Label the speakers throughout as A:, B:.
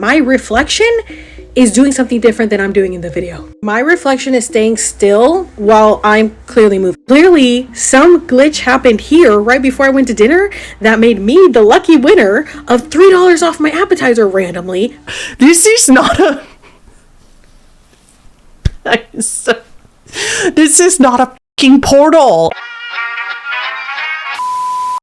A: My reflection is doing something different than I'm doing in the video. My reflection is staying still while I'm clearly moving. Clearly, some glitch happened here right before I went to dinner that made me the lucky winner of $3 off my appetizer randomly.
B: This is not a... This is not a fucking portal.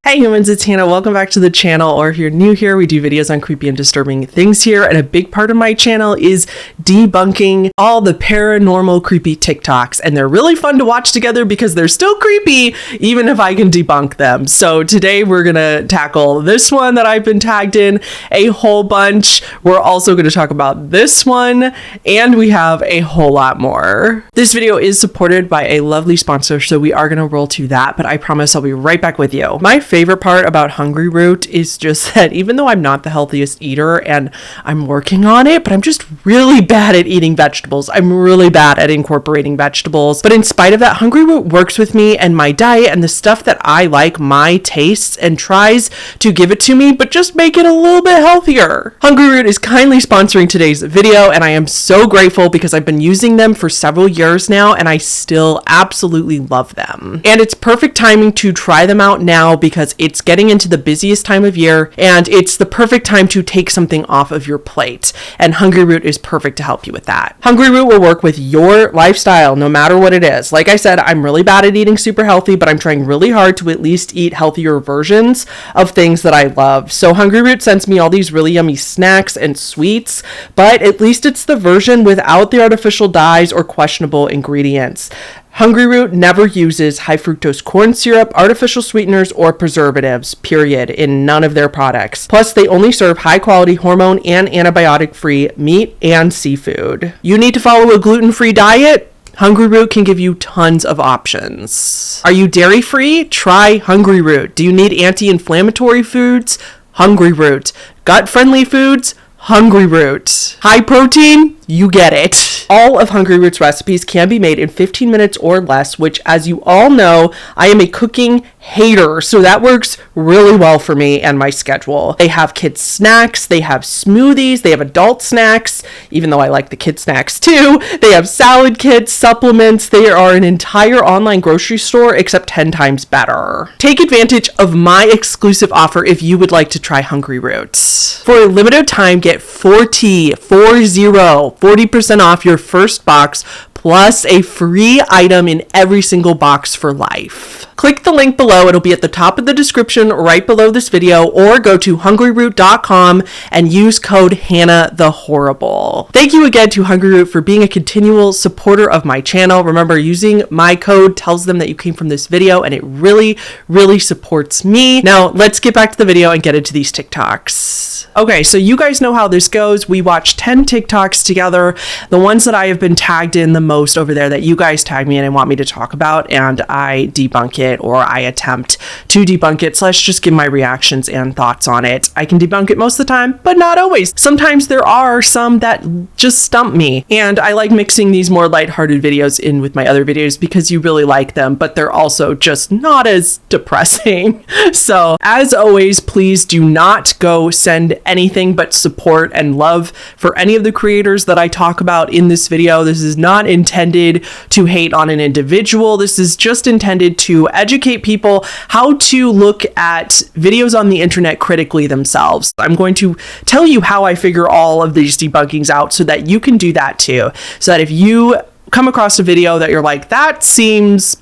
B: Hey humans, it's Hannah. Welcome back to the channel, or if you're new here, we do videos on creepy and disturbing things here, and a big part of my channel is debunking all the paranormal creepy TikToks, and they're really fun to watch together because they're still creepy even if I can debunk them. So today we're gonna tackle this one that I've been tagged in a whole bunch. We're also gonna talk about this one, and we have a whole lot more. This video is supported by a lovely sponsor, so we are gonna roll to that, but I promise I'll be right back with you. My favorite part about Hungry Root is just that even though I'm not the healthiest eater and I'm working on it, but I'm just really bad at eating vegetables. I'm really bad at incorporating vegetables. But in spite of that, Hungry Root works with me and my diet and the stuff that I like, my tastes, and tries to give it to me, but just make it a little bit healthier. Hungry Root is kindly sponsoring today's video, and I am so grateful because I've been using them for several years now and I still absolutely love them. And it's perfect timing to try them out now because it's getting into the busiest time of year and it's the perfect time to take something off of your plate. And Hungry Root is perfect to help you with that. Hungry Root will work with your lifestyle no matter what it is. Like I said, I'm really bad at eating super healthy, but I'm trying really hard to at least eat healthier versions of things that I love. So Hungry Root sends me all these really yummy snacks and sweets, but at least it's the version without the artificial dyes or questionable ingredients. Hungry Root never uses high fructose corn syrup, artificial sweeteners, or preservatives, period, in none of their products. Plus, they only serve high-quality hormone and antibiotic-free meat and seafood. You need to follow a gluten-free diet? Hungry Root can give you tons of options. Are you dairy-free? Try Hungry Root. Do you need anti-inflammatory foods? Hungry Root. Gut-friendly foods? Hungry Root. High protein? You get it. All of Hungry Root's recipes can be made in 15 minutes or less, which, as you all know, I am a cooking hater, so that works really well for me and my schedule. They have kids snacks, they have smoothies, they have adult snacks, even though I like the kid snacks too. They have salad kits, supplements. They are an entire online grocery store, except 10 times better. Take advantage of my exclusive offer if you would like to try Hungry Root. For a limited time, get 40% off your first box plus a free item in every single box for life. Click the link below. It'll be at the top of the description right below this video, or go to hungryroot.com and use code HannahTheHorrible. Thank you again to Hungry Root for being a continual supporter of my channel. Remember, using my code tells them that you came from this video, and it really, really supports me. Now, let's get back to the video and get into these TikToks. Okay, so you guys know how this goes. We watch 10 TikToks together. The ones that I have been tagged in the most over there that you guys tag me in and want me to talk about, and I debunk it, or I attempt to debunk it, / just give my reactions and thoughts on it. I can debunk it most of the time, but not always. Sometimes there are some that just stump me, and I like mixing these more lighthearted videos in with my other videos because you really like them, but they're also just not as depressing. So as always, please do not go send anything but support and love for any of the creators that I talk about in this video. This is not intended to hate on an individual. This is just intended to educate people how to look at videos on the internet critically themselves. I'm going to tell you how I figure all of these debunkings out so that you can do that too. So that if you come across a video that you're like, that seems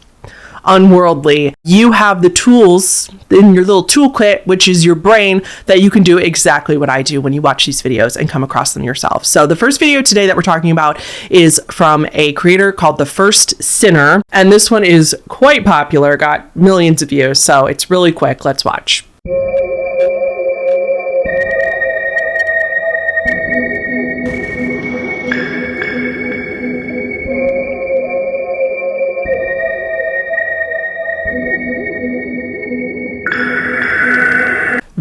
B: unworldly, you have the tools in your little toolkit, which is your brain, that you can do exactly what I do when you watch these videos and come across them yourself. So the first video today that we're talking about is from a creator called The First Sinner, and this one is quite popular, got millions of views, so it's really quick. Let's watch.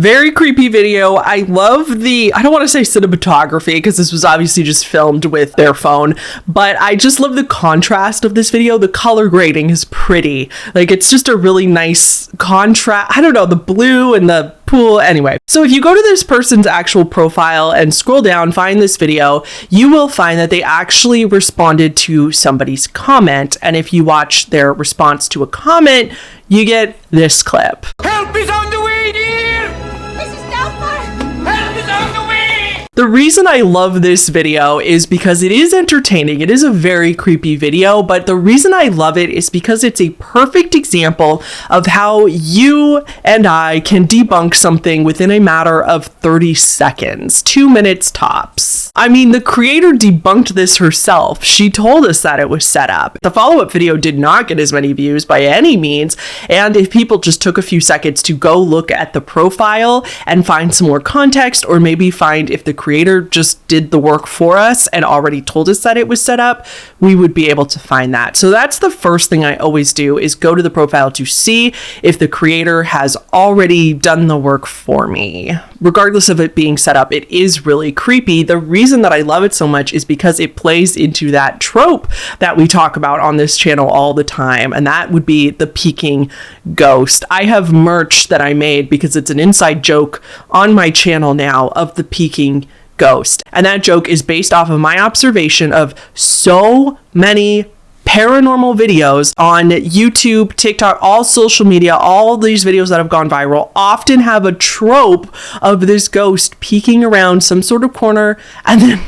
B: Very creepy video. I love the, I don't want to say cinematography because this was obviously just filmed with their phone, but I just love the contrast of this video. The color grading is pretty. Like, it's just a really nice contrast. I don't know, the blue and the pool. Anyway, so if you go to this person's actual profile and scroll down, find this video, you will find that they actually responded to somebody's comment. And if you watch their response to a comment, you get this clip.
C: Help is on the way, dear!
D: Mrs. Doubtfire!
C: Help is on the way!
B: The reason I love this video is because it is entertaining. It is a very creepy video, but the reason I love it is because it's a perfect example of how you and I can debunk something within a matter of 30 seconds, 2 minutes tops. I mean, the creator debunked this herself. She told us that it was set up. The follow-up video did not get as many views by any means, and if people just took a few seconds to go look at the profile and find some more context, or maybe find if the creator just did the work for us and already told us that it was set up, we would be able to find that. So that's the first thing I always do, is go to the profile to see if the creator has already done the work for me. Regardless of it being set up, it is really creepy. The reason that I love it so much is because it plays into that trope that we talk about on this channel all the time, and that would be the peeking ghost. I have merch that I made because it's an inside joke on my channel now of the peeking ghost. And that joke is based off of my observation of so many paranormal videos on YouTube, TikTok, all social media. All these videos that have gone viral often have a trope of this ghost peeking around some sort of corner and then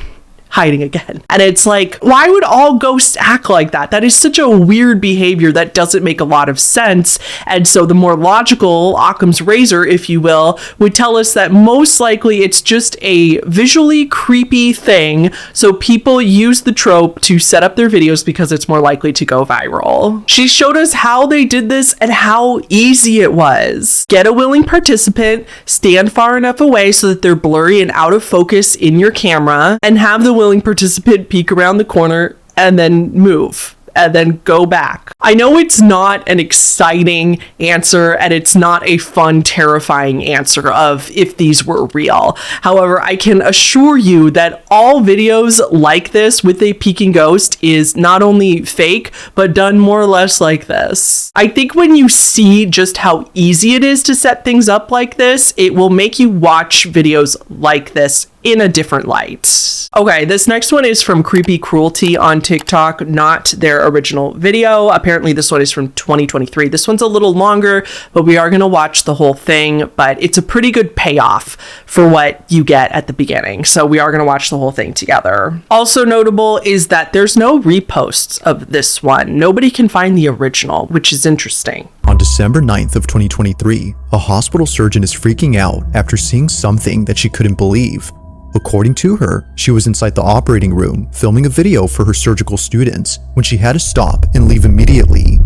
B: hiding again. And it's like, why would all ghosts act like that? That is such a weird behavior that doesn't make a lot of sense. And so the more logical Occam's razor, if you will, would tell us that most likely it's just a visually creepy thing. So people use the trope to set up their videos because it's more likely to go viral. She showed us how they did this and how easy it was. Get a willing participant, stand far enough away so that they're blurry and out of focus in your camera, and have the willing participant peek around the corner and then move and then go back. I know it's not an exciting answer and it's not a fun, terrifying answer of if these were real. However, I can assure you that all videos like this with a peeking ghost is not only fake, but done more or less like this. I think when you see just how easy it is to set things up like this, it will make you watch videos like this in a different light. Okay, this next one is from Creepy Cruelty on TikTok, not their original video. Apparently this one is from 2023. This one's a little longer, but we are gonna watch the whole thing, but it's a pretty good payoff for what you get at the beginning. So we are gonna watch the whole thing together. Also notable is that there's no reposts of this one. Nobody can find the original, which is interesting.
E: On December 9th of 2023, a hospital surgeon is freaking out after seeing something that she couldn't believe. According to her, she was inside the operating room filming a video for her surgical students when she had to stop and leave immediately.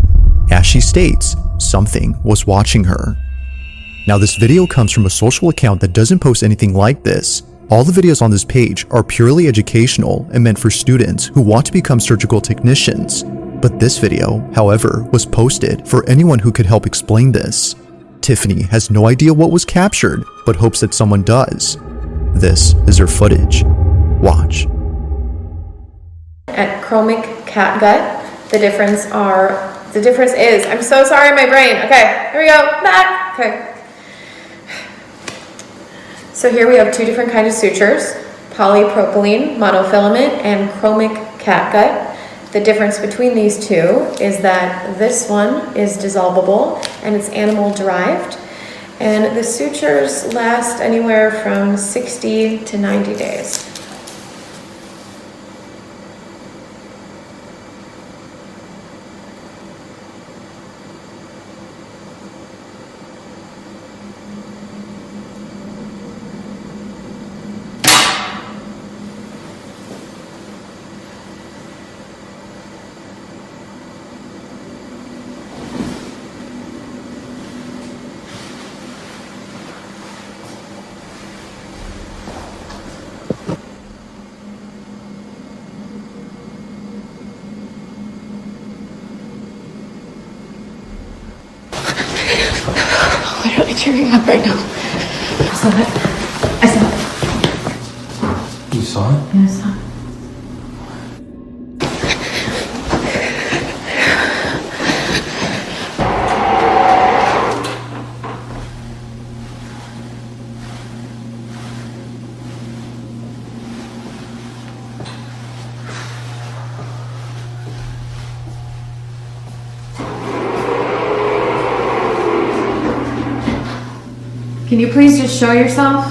E: As she states, something was watching her. Now this video comes from a social account that doesn't post anything like this. All the videos on this page are purely educational and meant for students who want to become surgical technicians. But this video, however, was posted for anyone who could help explain this. Tiffany has no idea what was captured, but hopes that someone does. This is her footage. Watch.
F: At chromic catgut, the difference is, I'm so sorry, my brain. Okay, here we go, back. Okay. So here we have two different kinds of sutures, polypropylene monofilament and chromic catgut. The difference between these two is that this one is dissolvable and it's animal derived. And the sutures last anywhere from 60 to 90 days. Literally tearing up right now. saw it. I saw it.
G: You saw it?
F: Yeah, I saw it. Can you please just show yourself?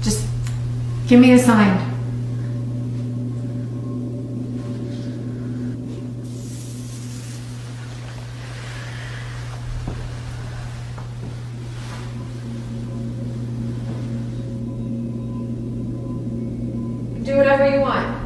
F: Just give me a sign. Do whatever you want.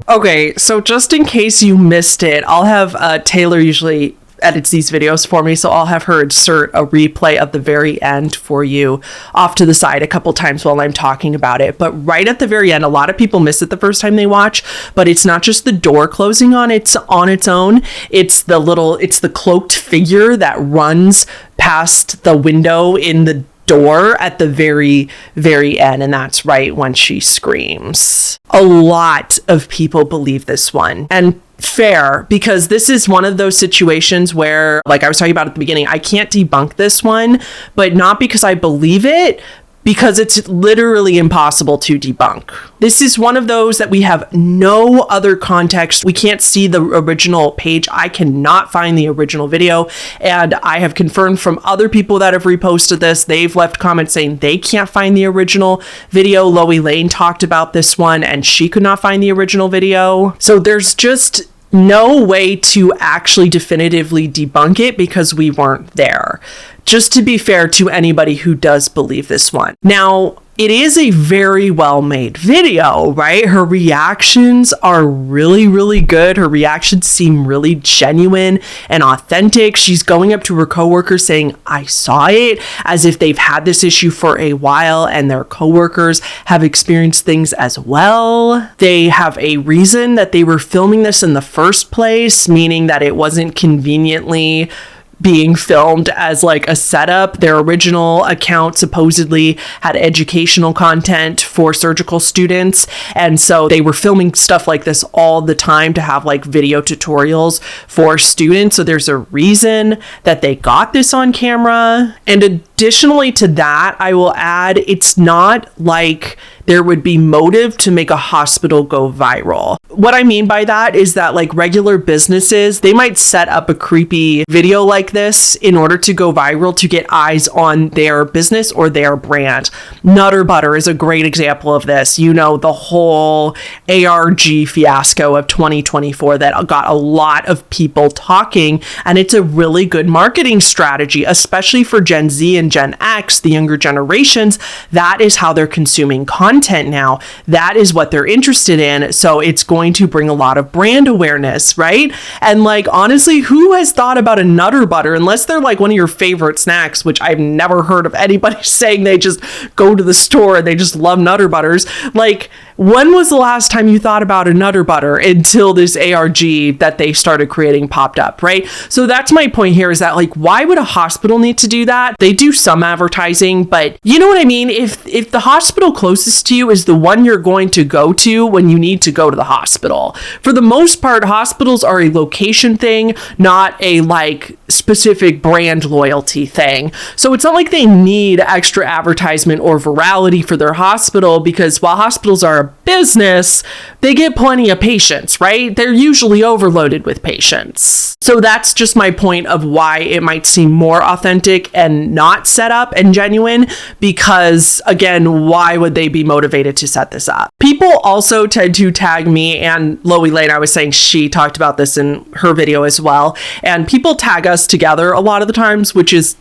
B: Okay, so just in case you missed it, I'll have Taylor usually edits these videos for me, so I'll have her insert a replay of the very end for you off to the side a couple times while I'm talking about it. But right at the very end, a lot of people miss it the first time they watch, but it's not just the door closing on its own. It's the cloaked figure that runs past the window in the door at the very, very end, and that's right when she screams. A lot of people believe this one, and fair, because this is one of those situations where, like I was talking about at the beginning, I can't debunk this one, but not because I believe it, because it's literally impossible to debunk. This is one of those that we have no other context. We can't see the original page. I cannot find the original video. And I have confirmed from other people that have reposted this, they've left comments saying they can't find the original video. Loie Lane talked about this one and she could not find the original video. So there's just no way to actually definitively debunk it because we weren't there. Just to be fair to anybody who does believe this one. Now, it is a very well made video, right? Her reactions are really, really good. Her reactions seem really genuine and authentic. She's going up to her coworker saying, I saw it, as if they've had this issue for a while and their coworkers have experienced things as well. They have a reason that they were filming this in the first place, meaning that it wasn't conveniently being filmed as like a setup. Their original account supposedly had educational content for surgical students, and so they were filming stuff like this all the time to have like video tutorials for students. So there's a reason that they got this on camera. And additionally to that, I will add, it's not like there would be motive to make a hospital go viral. What I mean by that is that like regular businesses, they might set up a creepy video like this in order to go viral to get eyes on their business or their brand. Nutter Butter is a great example of this. You know, the whole ARG fiasco of 2024 that got a lot of people talking, and it's a really good marketing strategy, especially for Gen Z and Gen X, the younger generations. That is how they're consuming content now. That is what they're interested in. So it's going to bring a lot of brand awareness, right? And like, honestly, who has thought about a Nutter Butter unless they're like one of your favorite snacks, which I've never heard of anybody saying they just go to the store and they just love Nutter Butters. Like, when was the last time you thought about a Nutter Butter until this ARG that they started creating popped up, right? So that's my point here, is that like, why would a hospital need to do that? They do some advertising, but you know what I mean? If the hospital closest to you is the one you're going to go to when you need to go to the hospital, for the most part, hospitals are a location thing, not a like specific brand loyalty thing. So it's not like they need extra advertisement or virality for their hospital, because while hospitals are a business, they get plenty of patients, right? They're usually overloaded with patients. So that's just my point of why it might seem more authentic and not set up and genuine, because again, why would they be motivated to set this up? People also tend to tag me, and Loie Lane, I was saying she talked about this in her video as well, and people tag us together a lot of the times, which is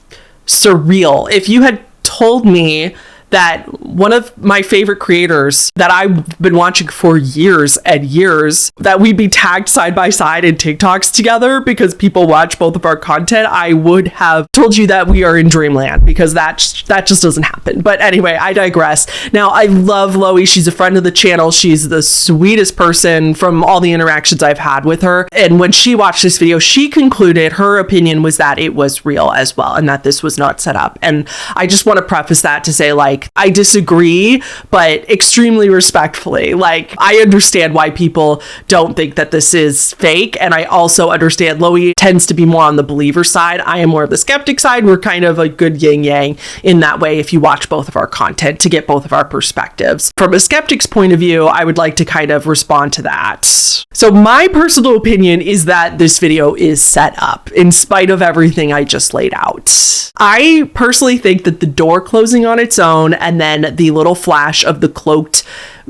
B: surreal. If you had told me that one of my favorite creators that I've been watching for years and years, that we'd be tagged side by side in TikToks together because people watch both of our content, I would have told you that we are in dreamland, because that just doesn't happen. But anyway, I digress. Now, I love Loie. She's a friend of the channel. She's the sweetest person from all the interactions I've had with her. And when she watched this video, she concluded her opinion was that it was real as well, and that this was not set up. And I just want to preface that to say, like, I disagree, but extremely respectfully. Like, I understand why people don't think that this is fake. And I also understand Loie tends to be more on the believer side. I am more of the skeptic side. We're kind of a good yin yang in that way if you watch both of our content to get both of our perspectives. From a skeptic's point of view, I would like to kind of respond to that. So my personal opinion is that this video is set up in spite of everything I just laid out. I personally think that the door closing on its own and then the little flash of the cloaked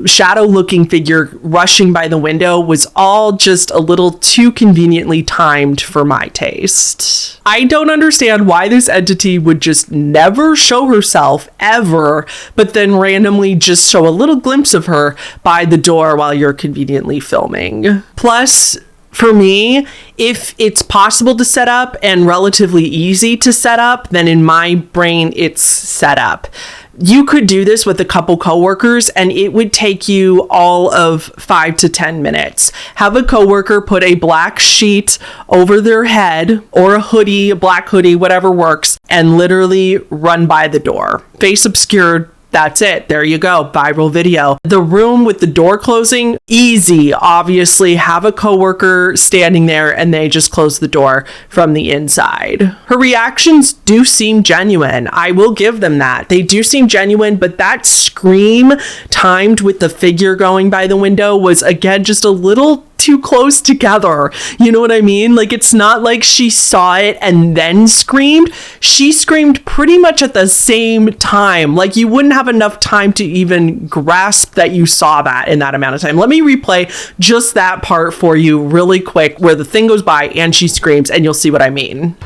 B: shadow looking figure rushing by the window was all just a little too conveniently timed for my taste. I don't understand why this entity would just never show herself ever, but then randomly just show a little glimpse of her by the door while you're conveniently filming. Plus, for me, if it's possible to set up and relatively easy to set up, then in my brain, it's set up. You could do this with a couple coworkers and it would take you all of 5 to 10 minutes. Have a coworker put a black sheet over their head or a hoodie, a black hoodie, whatever works, and literally run by the door. Face obscured. That's it. There you go. Viral video. The room with the door closing, easy. Obviously, have a coworker standing there and they just close the door from the inside. Her reactions do seem genuine. I will give them that. They do seem genuine, but that scream timed with the figure going by the window was, again, just a little too close together. You know what I mean? Like, it's not like she saw it and then screamed. She screamed pretty much at the same time. Like, you wouldn't have enough time to even grasp that you saw that in that amount of time. Let me replay just that part for you really quick where the thing goes by and she screams, and you'll see what I mean.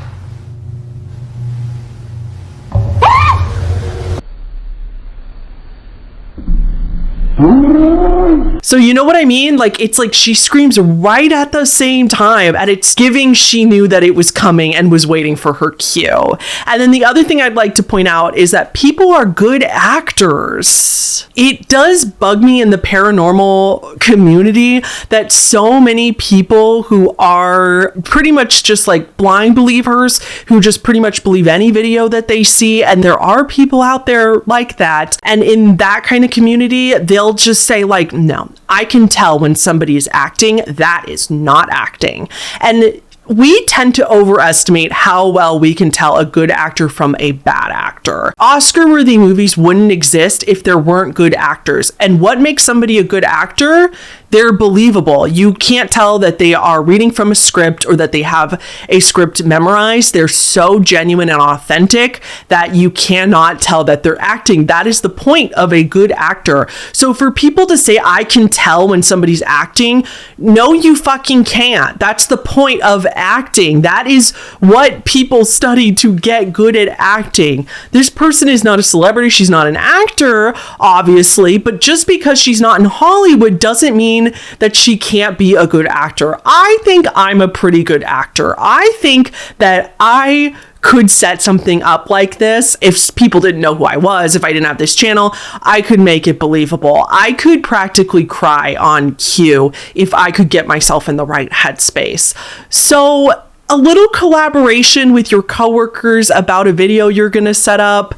B: So you know what I mean? Like, it's like she screams right at the same time, and it's giving she knew that it was coming and was waiting for her cue. And then the other thing I'd like to point out is that people are good actors. It does bug me in the paranormal community that so many people who are pretty much just like blind believers, who just pretty much believe any video that they see, and there are people out there like that. And in that kind of community, they'll just say like, no, I can tell when somebody is acting. That is not acting. And we tend to overestimate how well we can tell a good actor from a bad actor. Oscar-worthy movies wouldn't exist if there weren't good actors. And what makes somebody a good actor? They're believable. You can't tell that they are reading from a script or that they have a script memorized. They're so genuine and authentic that you cannot tell that they're acting. That is the point of a good actor. So for people to say, I can tell when somebody's acting, no, you fucking can't. That's the point of acting. That is what people study to get good at acting. This person is not a celebrity. She's not an actor, obviously, but just because she's not in Hollywood doesn't mean that she can't be a good actor. I think I'm a pretty good actor. I think that I could set something up like this. If people didn't know who I was, if I didn't have this channel, I could make it believable. I could practically cry on cue if I could get myself in the right headspace. So a little collaboration with your coworkers about a video you're going to set up,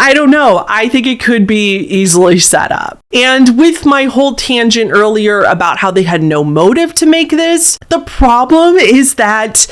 B: I don't know. I think it could be easily set up. And with my whole tangent earlier about how they had no motive to make this, the problem is that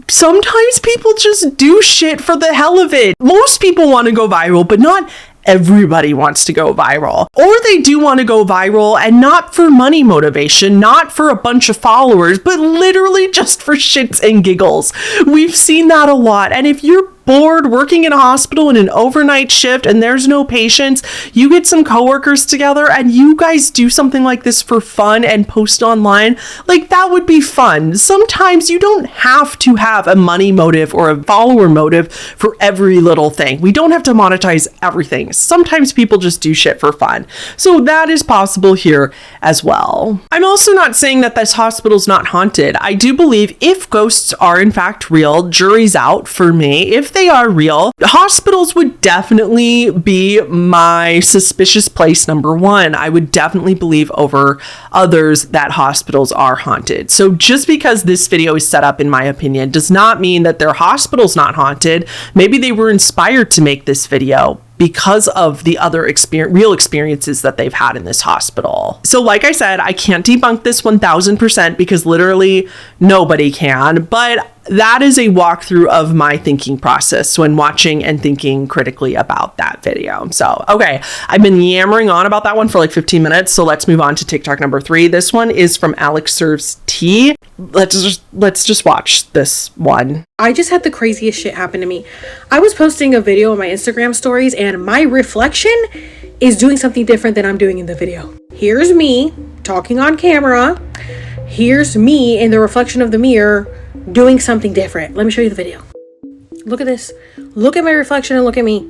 B: sometimes people just do shit for the hell of it. Most people want to go viral, but not everybody wants to go viral. Or they do want to go viral, and not for money motivation, not for a bunch of followers, but literally just for shits and giggles. We've seen that a lot. And if you're bored working in a hospital in an overnight shift and there's no patients, you get some coworkers together and you guys do something like this for fun and post online, like that would be fun. Sometimes you don't have to have a money motive or a follower motive for every little thing. We don't have to monetize everything. Sometimes people just do shit for fun. So that is possible here as well. I'm also not saying that this hospital's not haunted. I do believe if ghosts are in fact real, jury's out for me. If they are real, hospitals would definitely be my suspicious place number one. I would definitely believe over others that hospitals are haunted. So just because this video is set up, in my opinion, does not mean that their hospital's not haunted. Maybe they were inspired to make this video because of the other real experiences that they've had in this hospital. So like I said, I can't debunk this 1000% because literally nobody can, but that is a walkthrough of my thinking process when watching and thinking critically about that video. So, okay, I've been yammering on about that one for like 15 minutes, so let's move on to TikTok number 3. This one is from Alex Serves Tea. Let's just watch this one.
A: I just had the craziest shit happen to me. I was posting a video on my Instagram stories and my reflection is doing something different than I'm doing in the video. Here's me talking on camera. Here's me in the reflection of the mirror doing something different. Let me show you the video. Look at this. Look at my reflection and look at me.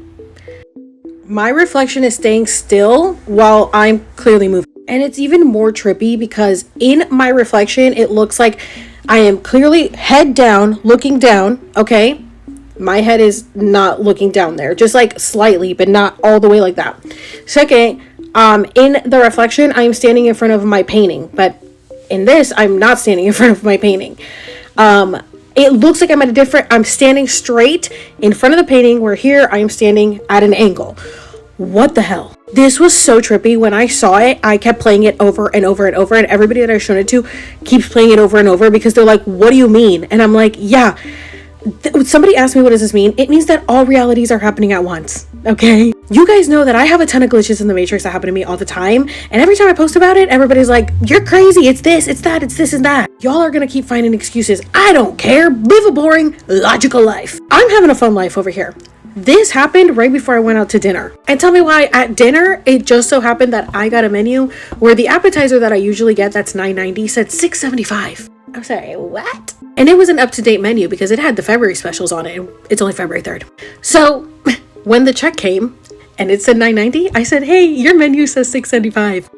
A: My reflection is staying still while I'm clearly moving. And it's even more trippy because in my reflection, it looks like I am clearly head down, looking down, okay? My head is not looking down there, just like slightly, but not all the way like that. Second, in the reflection, I am standing in front of my painting, but in this, I'm not standing in front of my painting. It looks like I'm standing straight in front of the painting, where here I am standing at an angle. What the hell? This was so trippy. When I saw it, I kept playing it over and over and over, and everybody that I've shown it to keeps playing it over and over because they're like, what do you mean? And I'm like, yeah. Somebody asked me, what does this mean? It means that all realities are happening at once. Okay? You guys know that I have a ton of glitches in the Matrix that happen to me all the time. And every time I post about it, everybody's like, you're crazy. It's this, it's that, it's this and that. Y'all are gonna keep finding excuses. I don't care. Live a boring, logical life. I'm having a fun life over here. This happened right before I went out to dinner. And tell me why at dinner, it just so happened that I got a menu where the appetizer that I usually get, that's $9.90, said $6.75. I'm sorry, what? And it was an up-to-date menu because it had the February specials on it. And it's only February 3rd. So when the check came and it said $9.90, I said, hey, your menu says $6.75.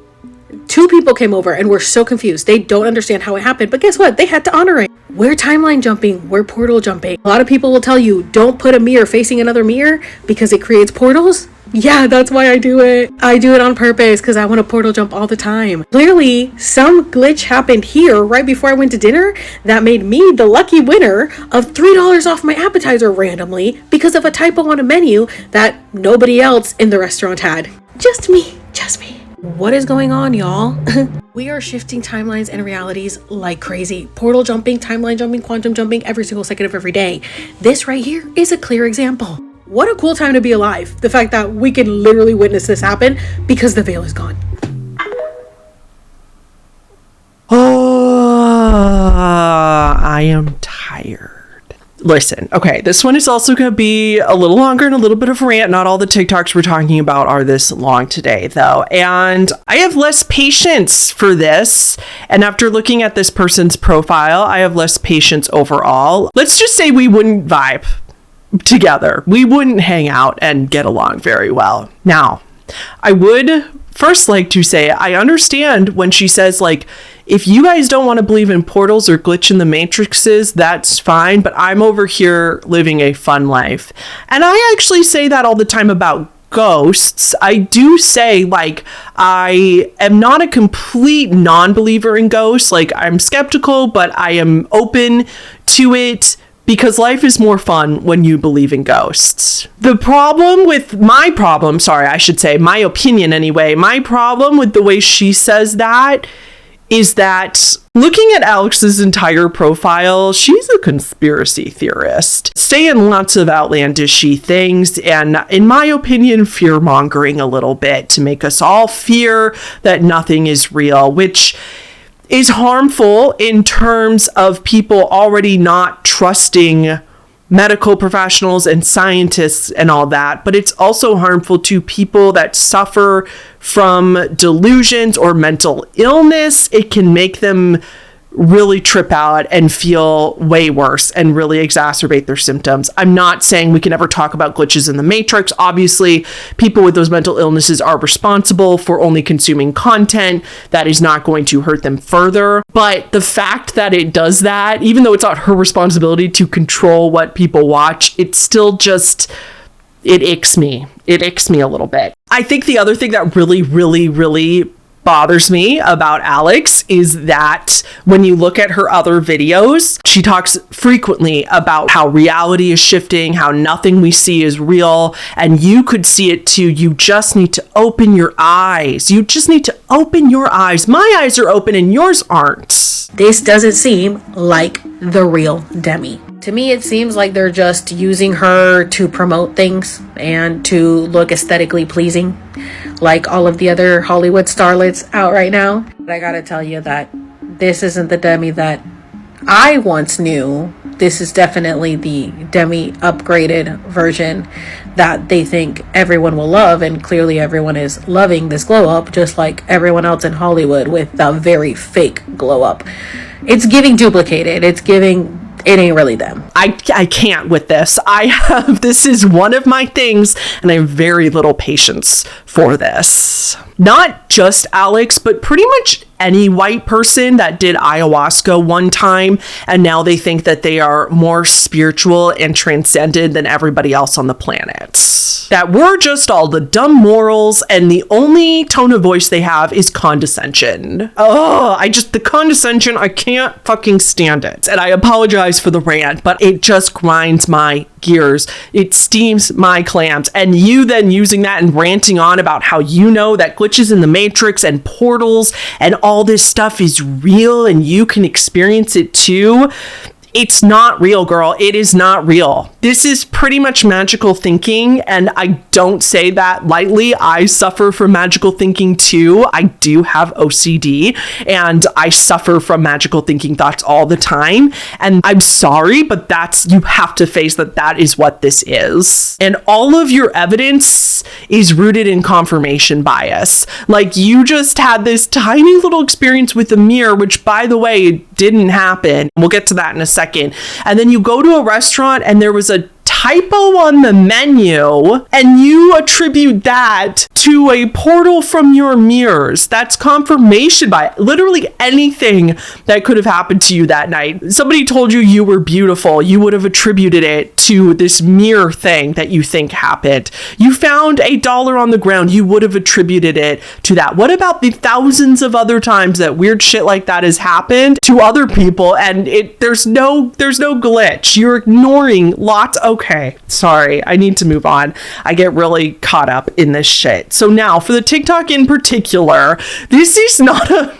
A: 2 people came over and were so confused. They don't understand how it happened, but guess what? They had to honor it. We're timeline jumping. We're portal jumping. A lot of people will tell you, don't put a mirror facing another mirror because it creates portals. Yeah, that's why I do it. I do it on purpose because I want to portal jump all the time. Clearly, some glitch happened here right before I went to dinner that made me the lucky winner of $3 off my appetizer randomly because of a typo on a menu that nobody else in the restaurant had. Just me. Just me. What is going on, y'all? We are shifting timelines and realities like crazy. Portal jumping, timeline jumping, quantum jumping every single second of every day. This right here is a clear example. What a cool time to be alive. The fact that we can literally witness this happen because the veil is gone.
B: Oh, I am tired. Listen, okay, this one is also going to be a little longer and a little bit of a rant. Not all the TikToks we're talking about are this long today, though. And I have less patience for this. And after looking at this person's profile, I have less patience overall. Let's just say we wouldn't vibe together. We wouldn't hang out and get along very well. Now, I would first like to say I understand when she says, like, if you guys don't want to believe in portals or glitch in the matrices, that's fine, but I'm over here living a fun life. And I actually say that all the time about ghosts. I do say, like, I am not a complete non-believer in ghosts. Like, I'm skeptical, but I am open to it because life is more fun when you believe in ghosts. My opinion anyway, my problem with the way she says that is that looking at Alex's entire profile, she's a conspiracy theorist, saying lots of outlandishy things, and in my opinion, fear-mongering a little bit to make us all fear that nothing is real, which is harmful in terms of people already not trusting medical professionals and scientists and all that, but it's also harmful to people that suffer from delusions or mental illness. It can make them really trip out and feel way worse and really exacerbate their symptoms. I'm not saying we can ever talk about glitches in the matrix. Obviously, people with those mental illnesses are responsible for only consuming content that is not going to hurt them further. But the fact that it does that, even though it's not her responsibility to control what people watch, it's still just, it icks me. It icks me a little bit. I think the other thing that really bothers me about Alex is that when you look at her other videos, she talks frequently about how reality is shifting, how nothing we see is real, and you could see it too. You just need to open your eyes. You just need to open your eyes. My eyes are open and yours aren't.
A: This doesn't seem like the real Demi. To me, it seems like they're just using her to promote things and to look aesthetically pleasing, like all of the other Hollywood starlets out right now. But I gotta tell you that this isn't the Demi that I once knew. This is definitely the Demi upgraded version that they think everyone will love, and clearly everyone is loving this glow up, just like everyone else in Hollywood with the very fake glow up. It's giving duplicated. It ain't really them.
B: I can't with this. This is one of my things, and I have very little patience for this. Not just Alex, but pretty much any white person that did ayahuasca one time, and now they think that they are more spiritual and transcended than everybody else on the planet. That we're just all the dumb morals, and the only tone of voice they have is condescension. The condescension, I can't fucking stand it. And I apologize for the rant, but it just grinds my gears. It steams my clams. And you then using that and ranting on about how you know that glitches in the matrix and portals and all this stuff is real and you can experience it too. It's not real, girl. It is not real. This is pretty much magical thinking, and I don't say that lightly. I suffer from magical thinking too. I do have OCD, and I suffer from magical thinking thoughts all the time. And I'm sorry, but you have to face that is what this is. And all of your evidence is rooted in confirmation bias. Like, you just had this tiny little experience with a mirror, which, by the way, didn't happen. We'll get to that in a second. And then you go to a restaurant and there was a typo on the menu and you attribute that to a portal from your mirrors. That's confirmation by literally anything that could have happened to you that night. Somebody told you you were beautiful. You would have attributed it to this mirror thing that you think happened. You found $1 on the ground. You would have attributed it to that. What about the thousands of other times that weird shit like that has happened to other people and there's no glitch? You're ignoring lots. Okay, sorry, I need to move on. I get really caught up in this shit. So now, for the TikTok in particular, this is not a...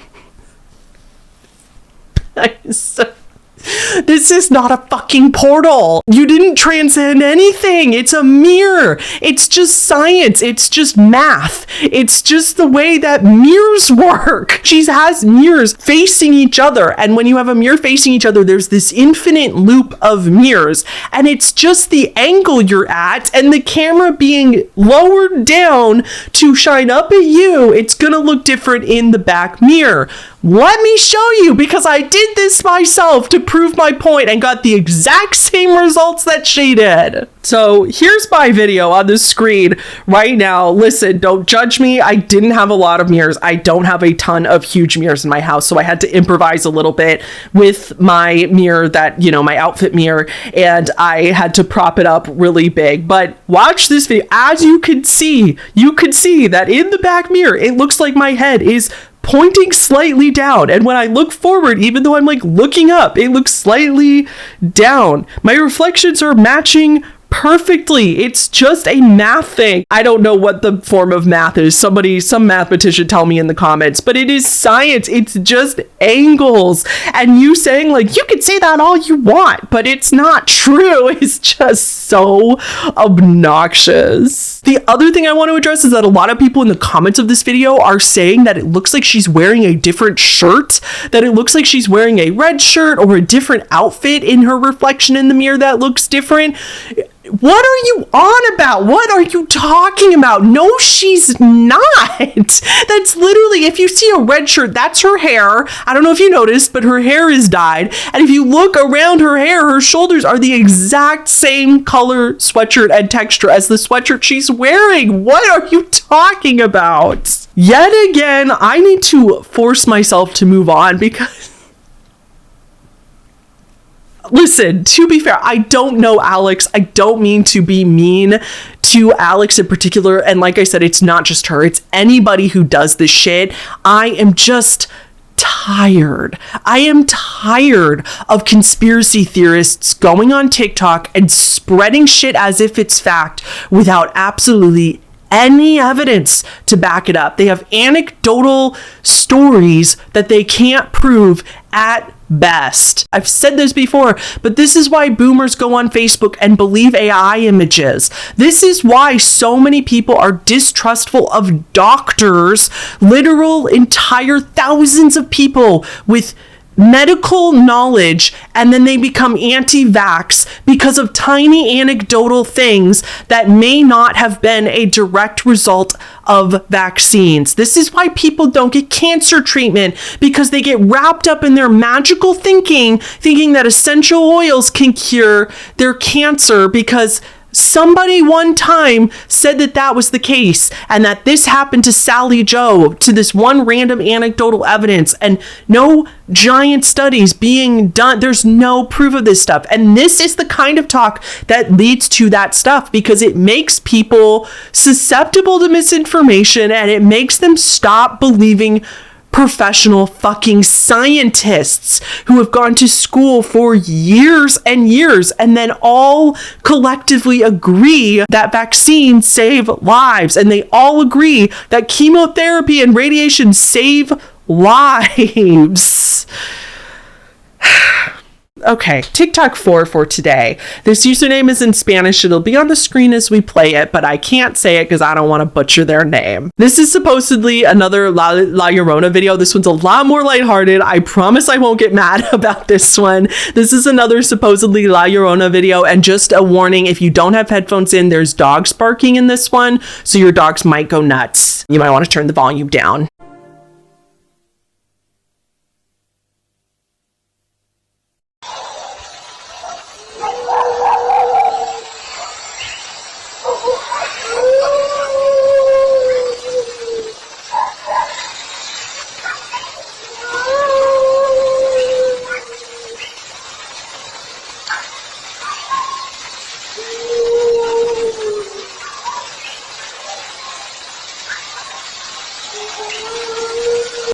B: This is not a fucking portal. You didn't transcend anything. It's a mirror. It's just science. It's just math. It's just the way that mirrors work. She has mirrors facing each other. And when you have a mirror facing each other, there's this infinite loop of mirrors. And it's just the angle you're at and the camera being lowered down to shine up at you. It's going to look different in the back mirror. Let me show you, because I did this myself to prove my point and got the exact same results that she did. So here's my video on the screen right now. Listen, don't judge me. I didn't have a lot of mirrors. I don't have a ton of huge mirrors in my house, so I had to improvise a little bit with my mirror that, you know, my outfit mirror, and I had to prop it up really big. But watch this video. As you can see that in the back mirror, it looks like my head is pointing slightly down, and when I look forward, even though I'm like looking up, it looks slightly down. My reflections are matching perfectly. It's just a math thing. I don't know what the form of math is. Some mathematician tell me in the comments, but it is science. It's just angles. And you saying like, you can say that all you want, but it's not true. It's just so obnoxious. The other thing I want to address is that a lot of people in the comments of this video are saying that it looks like she's wearing a different shirt, that it looks like she's wearing a red shirt or a different outfit in her reflection in the mirror that looks different. What are you on about? What are you talking about? No, she's not. That's literally, if you see a red shirt, that's her hair. I don't know if you noticed, but her hair is dyed. And if you look around her hair, her shoulders are the exact same color sweatshirt and texture as the sweatshirt she's wearing. What are you talking about? Yet again, I need to force myself to move on because listen, to be fair, I don't know Alex. I don't mean to be mean to Alex in particular. And like I said, it's not just her. It's anybody who does this shit. I am just tired. I am tired of conspiracy theorists going on TikTok and spreading shit as if it's fact without absolutely any evidence to back it up. They have anecdotal stories that they can't prove at best. I've said this before, but this is why boomers go on Facebook and believe AI images. This is why so many people are distrustful of doctors, literal entire thousands of people with medical knowledge, and then they become anti-vax because of tiny anecdotal things that may not have been a direct result of vaccines. This is why people don't get cancer treatment, because they get wrapped up in their magical thinking that essential oils can cure their cancer because somebody one time said that that was the case, and that this happened to Sally Joe, to this one random anecdotal evidence, and no giant studies being done. There's no proof of this stuff. And this is the kind of talk that leads to that stuff, because it makes people susceptible to misinformation, and it makes them stop believing professional fucking scientists who have gone to school for years and years and then all collectively agree that vaccines save lives, and they all agree that chemotherapy and radiation save lives. Okay, TikTok 4 for today. This username is in Spanish. It'll be on the screen as we play it, but I can't say it because I don't want to butcher their name. This is supposedly another La Llorona video. This one's a lot more lighthearted. I promise I won't get mad about this one. This is another supposedly La Llorona video, and just a warning, if you don't have headphones in, there's dogs barking in this one, so your dogs might go nuts. You might want to turn the volume down.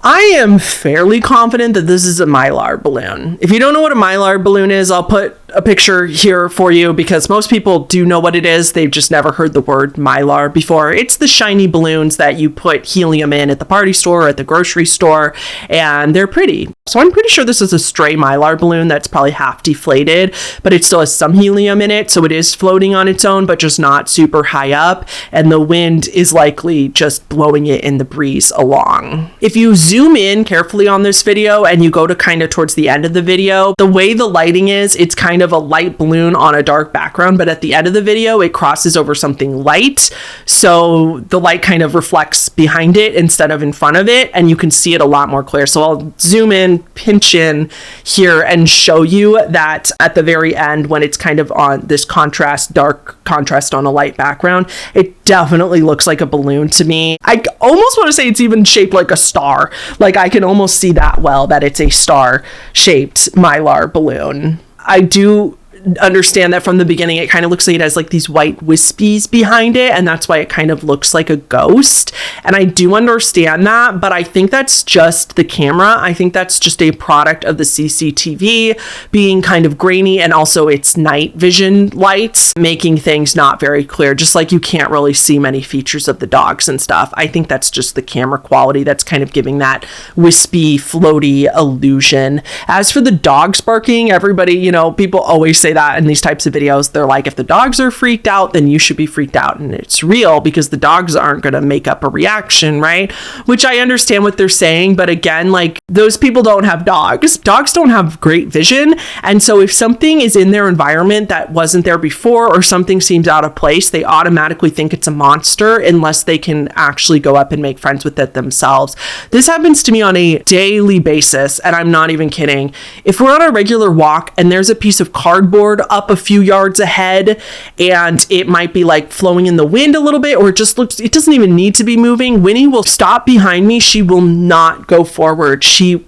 B: I am fairly confident that this is a Mylar balloon. If you don't know what a Mylar balloon is, I'll put a picture here for you, because most people do know what it is. They've just never heard the word Mylar before. It's the shiny balloons that you put helium in at the party store or at the grocery store, and they're pretty. So I'm pretty sure this is a stray Mylar balloon that's probably half deflated, but it still has some helium in it, so it is floating on its own, but just not super high up, and the wind is likely just blowing it in the breeze along. If you zoom in carefully on this video and you go to kind of towards the end of the video, the way the lighting is, it's kind kind of a light balloon on a dark background, but at the end of the video, it crosses over something light. So the light kind of reflects behind it instead of in front of it, and you can see it a lot more clear. So I'll zoom in, pinch in here, and show you that at the very end, when it's kind of on this contrast, dark contrast on a light background, it definitely looks like a balloon to me. I almost want to say it's even shaped like a star. Like I can almost see that well, that it's a star shaped Mylar balloon. I do understand that from the beginning it kind of looks like it has like these white wispies behind it, and that's why it kind of looks like a ghost. And I do understand that, but I think that's just the camera. I think that's just a product of the CCTV being kind of grainy, and also its night vision lights making things not very clear, just like you can't really see many features of the dogs and stuff. I think that's just the camera quality that's kind of giving that wispy, floaty illusion. As for the dogs barking, everybody, you know, people always say that in these types of videos. They're like, if the dogs are freaked out, then you should be freaked out. And it's real, because the dogs aren't going to make up a reaction, right? Which I understand what they're saying, but again, like, those people don't have dogs. Dogs don't have great vision. And so if something is in their environment that wasn't there before, or something seems out of place, they automatically think it's a monster unless they can actually go up and make friends with it themselves. This happens to me on a daily basis, and I'm not even kidding. If we're on a regular walk and there's a piece of cardboard up a few yards ahead, and it might be like flowing in the wind a little bit, or it just looks, it doesn't even need to be moving, Winnie will stop behind me. She will not go forward. She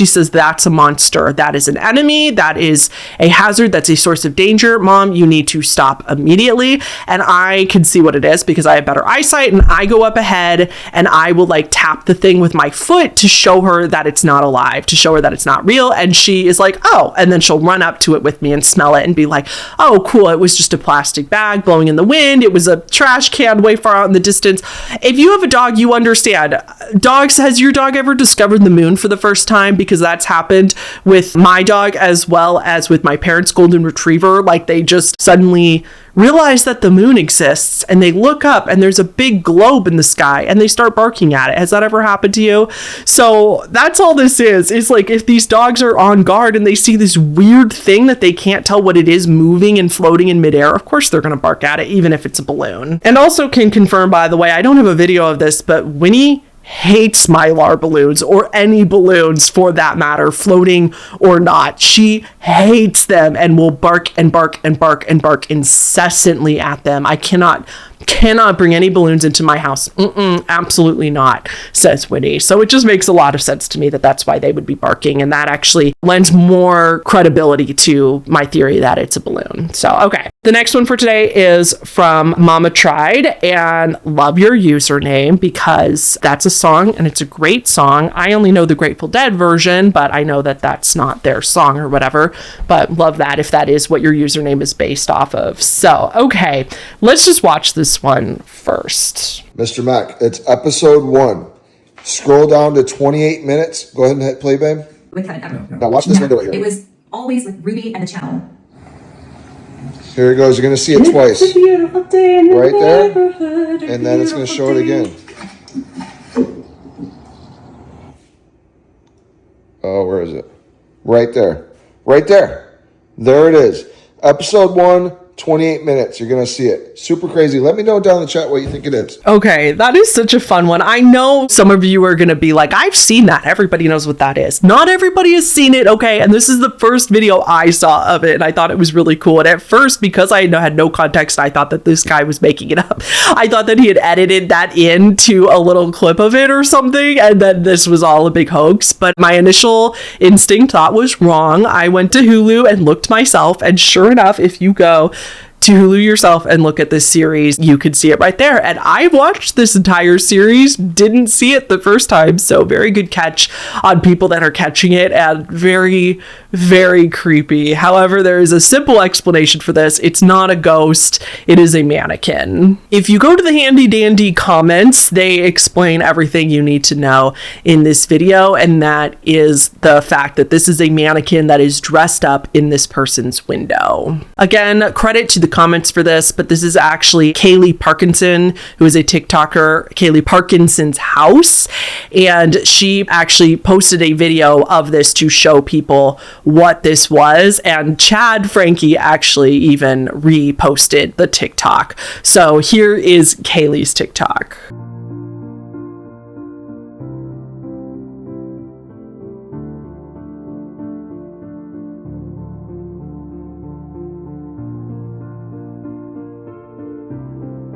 B: says, that's a monster. That is an enemy. That is a hazard. That's a source of danger. Mom, you need to stop immediately. And I can see what it is because I have better eyesight, and I go up ahead and I will like tap the thing with my foot to show her that it's not alive, to show her that it's not real. And she is like, oh, and then she'll run up to it with me and smell it and be like, oh, cool. It was just a plastic bag blowing in the wind. It was a trash can way far out in the distance. If you have a dog, you understand. Dogs, has your dog ever discovered the moon for the first time? Because that's happened with my dog as well as with my parents' golden retriever. Like, they just suddenly realize that the moon exists, and they look up and there's a big globe in the sky and they start barking at it. Has that ever happened to you? So that's all this is. It's like, if these dogs are on guard and they see this weird thing that they can't tell what it is moving and floating in midair, of course they're going to bark at it, even if it's a balloon. And also can confirm, by the way, I don't have a video of this, but Winnie hates Mylar balloons, or any balloons for that matter, floating or not. She hates them and will bark and bark and bark and bark incessantly at them. I cannot bring any balloons into my house. Absolutely not, says Winnie. So it just makes a lot of sense to me that that's why they would be barking, and that actually lends more credibility to my theory that it's a balloon. So, okay. The next one for today is from Mama Tried, and love your username, because that's a song and it's a great song. I only know the Grateful Dead version, but I know that that's not their song or whatever, but love that if that is what your username is based off of. So, okay, let's just watch this one first.
H: Mr. Mac, it's episode 1. Scroll down to 28 minutes. Go ahead and hit play, babe. Now watch this window right here.
I: It was always with Ruby and the channel.
H: Here it goes. You're going to see it twice. Right there. And then it's going to show it again. Oh, where is it? Right there. Right there. There it is. Episode 1. 28 minutes. You're going to see it. Super crazy. Let me know down in the chat what you think it is.
B: Okay, that is such a fun one. I know some of you are going to be like, I've seen that. Everybody knows what that is. Not everybody has seen it, okay? And this is the first video I saw of it, and I thought it was really cool. And at first, because I had no context, I thought that this guy was making it up. I thought that he had edited that into a little clip of it or something, and then this was all a big hoax. But my initial instinct thought was wrong. I went to Hulu and looked myself, and sure enough, if you go to Hulu yourself and look at this series, you could see it right there. And I watched this entire series, didn't see it the first time, so very good catch on people that are catching it, and very, very creepy. However, there is a simple explanation for this. It's not a ghost, it is a mannequin. If you go to the handy dandy comments, they explain everything you need to know in this video, and that is the fact that this is a mannequin that is dressed up in this person's window. Again, credit to the the comments for this, but this is actually Kaylee Parkinson, who is a TikToker, Kaylee Parkinson's house. And she actually posted a video of this to show people what this was. And Chad Frankie actually even reposted the TikTok. So here is Kaylee's TikTok.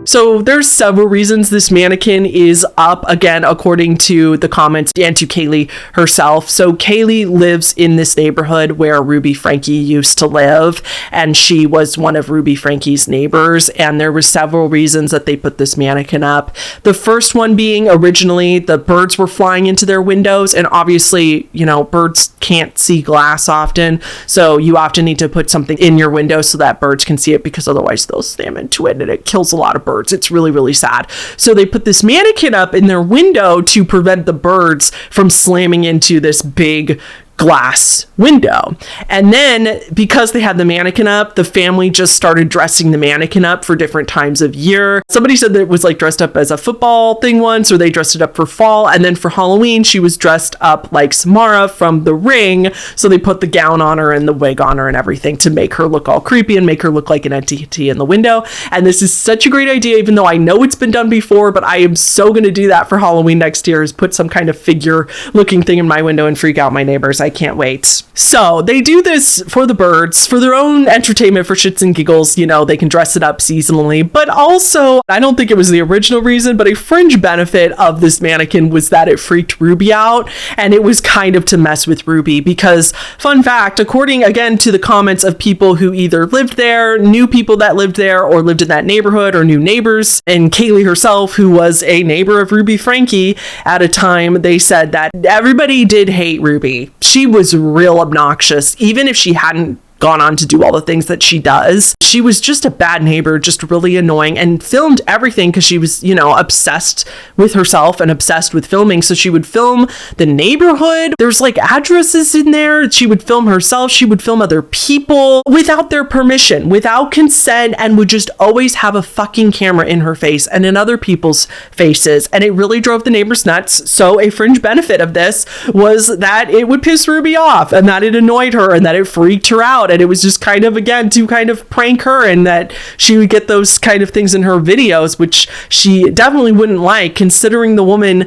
B: So there's several reasons this mannequin is up, again, according to the comments and to Kaylee herself. So Kaylee lives in this neighborhood where Ruby Franke used to live, and she was one of Ruby Franke's neighbors, and there were several reasons that they put this mannequin up. The first one being, originally the birds were flying into their windows, and obviously, you know, birds can't see glass often, so you often need to put something in your window so that birds can see it, because otherwise they'll slam into it and it kills a lot of birds. It's really, really sad. So they put this mannequin up in their window to prevent the birds from slamming into this big glass window. And then because they had the mannequin up, the family just started dressing the mannequin up for different times of year. Somebody said that it was like dressed up as a football thing once, or they dressed it up for fall. And then for Halloween, she was dressed up like Samara from The Ring. So they put the gown on her and the wig on her and everything to make her look all creepy and make her look like an entity in the window. And this is such a great idea, even though I know it's been done before, but I am so going to do that for Halloween next year, is put some kind of figure looking thing in my window and freak out my neighbors. I can't wait. So they do this for the birds, for their own entertainment, for shits and giggles. You know, they can dress it up seasonally, but also, I don't think it was the original reason, but a fringe benefit of this mannequin was that it freaked Ruby out, and it was kind of to mess with Ruby, because, fun fact, according again to the comments of people who either lived there, knew people that lived there, or lived in that neighborhood, or knew neighbors, and Kaylee herself, who was a neighbor of Ruby Franke at a time, they said that everybody did hate Ruby. She was real obnoxious, even if she hadn't gone on to do all the things that she does. She was just a bad neighbor, just really annoying, and filmed everything because she was, you know, obsessed with herself and obsessed with filming. So she would film the neighborhood. There's like addresses in there. She would film herself. She would film other people without their permission, without consent, and would just always have a fucking camera in her face and in other people's faces. And it really drove the neighbors nuts. So a fringe benefit of this was that it would piss Ruby off, and that it annoyed her, and that it freaked her out. And it was just kind of, again, to kind of prank her, and that she would get those kind of things in her videos, which she definitely wouldn't like, considering the woman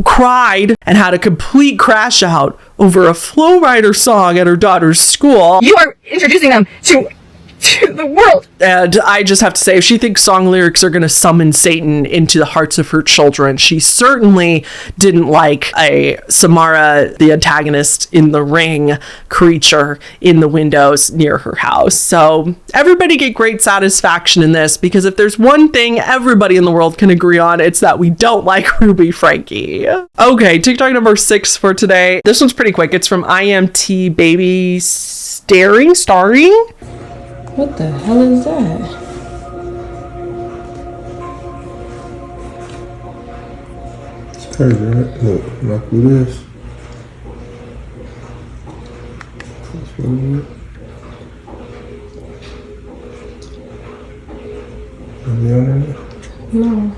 B: cried and had a complete crash out over a Flow Rider song at her daughter's school.
J: You are introducing them to the world.
B: And I just have to say, if she thinks song lyrics are going to summon Satan into the hearts of her children, she certainly didn't like a Samara, the antagonist in The Ring, creature in the windows near her house. So everybody get great satisfaction in this, because if there's one thing everybody in the world can agree on, it's that we don't like Ruby Franke. Okay, TikTok number 6 for today. This one's pretty quick. It's from IMT Baby Starring?
K: What the hell is that?
G: It's crazy, right? Look, knock through this. That's what it is. Are you on there?
K: No.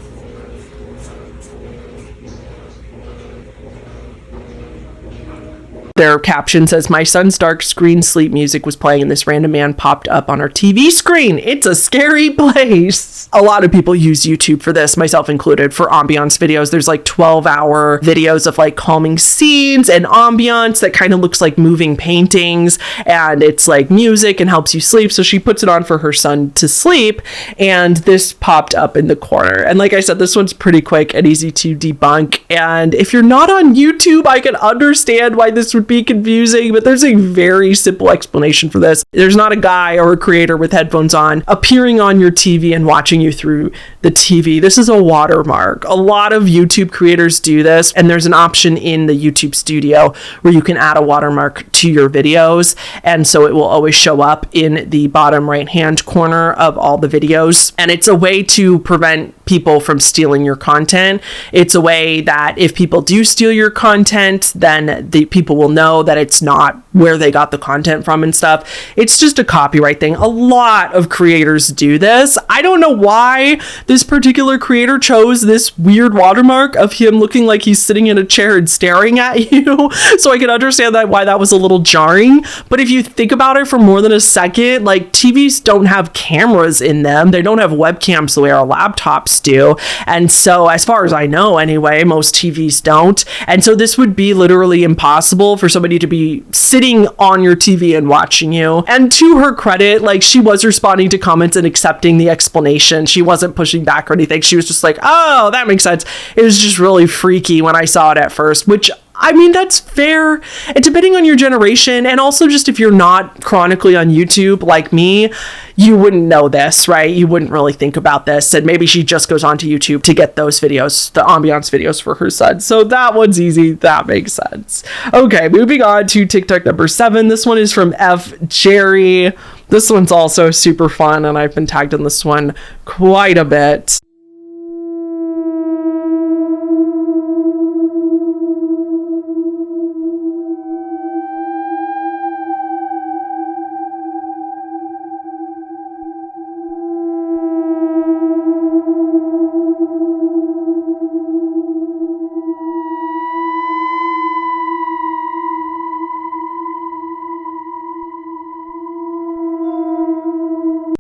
B: Their caption says, "My son's dark screen sleep music was playing and this random man popped up on our TV screen. It's a scary place." A lot of people use YouTube for this, myself included, for ambiance videos. There's like 12-hour videos of like calming scenes and ambiance that kind of looks like moving paintings, and it's like music and helps you sleep. So she puts it on for her son to sleep, and this popped up in the corner. And like I said, this one's pretty quick and easy to debunk. And if you're not on YouTube, I can understand why this would be confusing, but there's a very simple explanation for this. There's not a guy or a creator with headphones on appearing on your TV and watching you through the TV. This is a watermark. A lot of YouTube creators do this, and there's an option in the YouTube Studio where you can add a watermark to your videos, and so it will always show up in the bottom right hand corner of all the videos. And it's a way to prevent people from stealing your content. It's a way that if people do steal your content, then the people will know that it's not where they got the content from and stuff. It's just a copyright thing. A lot of creators do this. I don't know why this particular creator chose this weird watermark of him looking like he's sitting in a chair and staring at you. So I can understand that why that was a little jarring. But if you think about it for more than a second, like TVs don't have cameras in them. They don't have webcams the way our laptops do. And so as far as I know anyway, most TVs don't. And so this would be literally impossible for somebody to be sitting on your TV and watching you. And to her credit, like she was responding to comments and accepting the explanation. She wasn't pushing back or anything. She was just like, oh, that makes sense. It was just really freaky when I saw it at first, which I mean, that's fair. And depending on your generation, and also just if you're not chronically on YouTube like me, you wouldn't know this, right? You wouldn't really think about this. And maybe she just goes onto YouTube to get those videos, the ambiance videos for her son. So that one's easy. That makes sense. Okay, moving on to TikTok number 7. This one is from F. Jerry. This one's also super fun, and I've been tagged in this one quite a bit.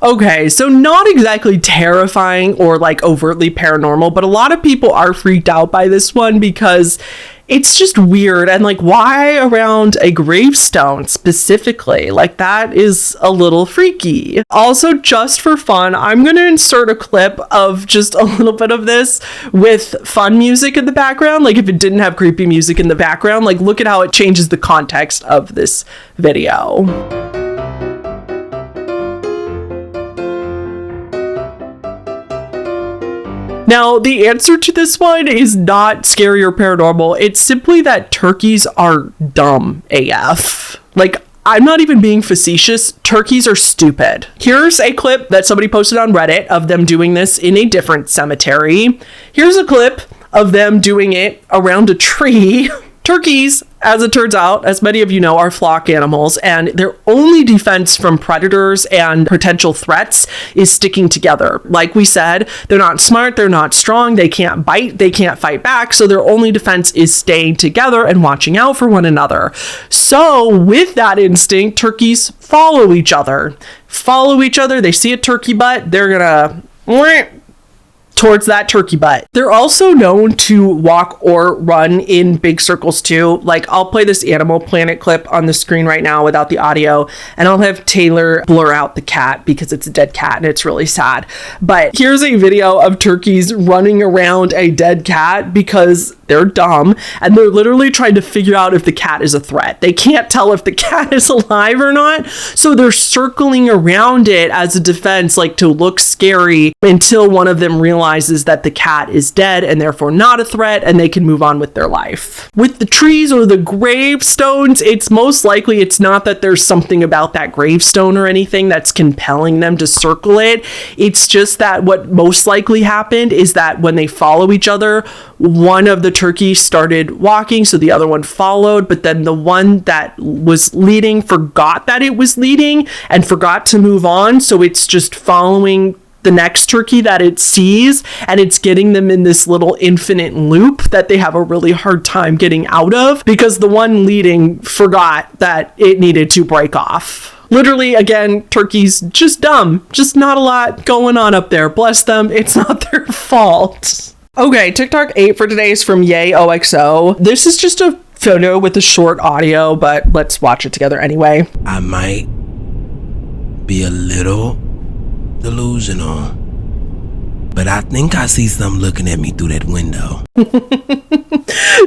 B: Okay, so not exactly terrifying or like overtly paranormal, but a lot of people are freaked out by this one because it's just weird. And like, why around a gravestone specifically? Like, that is a little freaky. Also, just for fun, I'm going to insert a clip of just a little bit of this with fun music in the background. Like, if it didn't have creepy music in the background, like, look at how it changes the context of this video. Now, the answer to this one is not scary or paranormal. It's simply that turkeys are dumb AF. Like, I'm not even being facetious. Turkeys are stupid. Here's a clip that somebody posted on Reddit of them doing this in a different cemetery. Here's a clip of them doing it around a tree. Turkeys, as it turns out, as many of you know, are flock animals, and their only defense from predators and potential threats is sticking together. Like we said, they're not smart, they're not strong, they can't bite, they can't fight back, so their only defense is staying together and watching out for one another. So with that instinct, turkeys follow each other. They see a turkey butt, they're gonna towards that turkey butt. They're also known to walk or run in big circles too. Like, I'll play this Animal Planet clip on the screen right now without the audio, and I'll have Taylor blur out the cat because it's a dead cat and it's really sad. But here's a video of turkeys running around a dead cat because they're dumb and they're literally trying to figure out if the cat is a threat. They can't tell if the cat is alive or not, so they're circling around it as a defense, like to look scary, until one of them realizes that the cat is dead and therefore not a threat, and they can move on with their life. With the trees or the gravestones, it's most likely it's not that there's something about that gravestone or anything that's compelling them to circle it. It's just that what most likely happened is that when they follow each other, one of the turkeys started walking, so the other one followed, but then the one that was leading forgot that it was leading and forgot to move on, so it's just following the next turkey that it sees, and it's getting them in this little infinite loop that they have a really hard time getting out of because the one leading forgot that it needed to break off. Literally, again, turkeys just dumb. Just not a lot going on up there. Bless them. It's not their fault. Okay, TikTok 8 for today is from YayOXO. This is just a photo with a short audio, but let's watch it together anyway.
L: I might be a little delusional, but I think I see something looking at me through that window.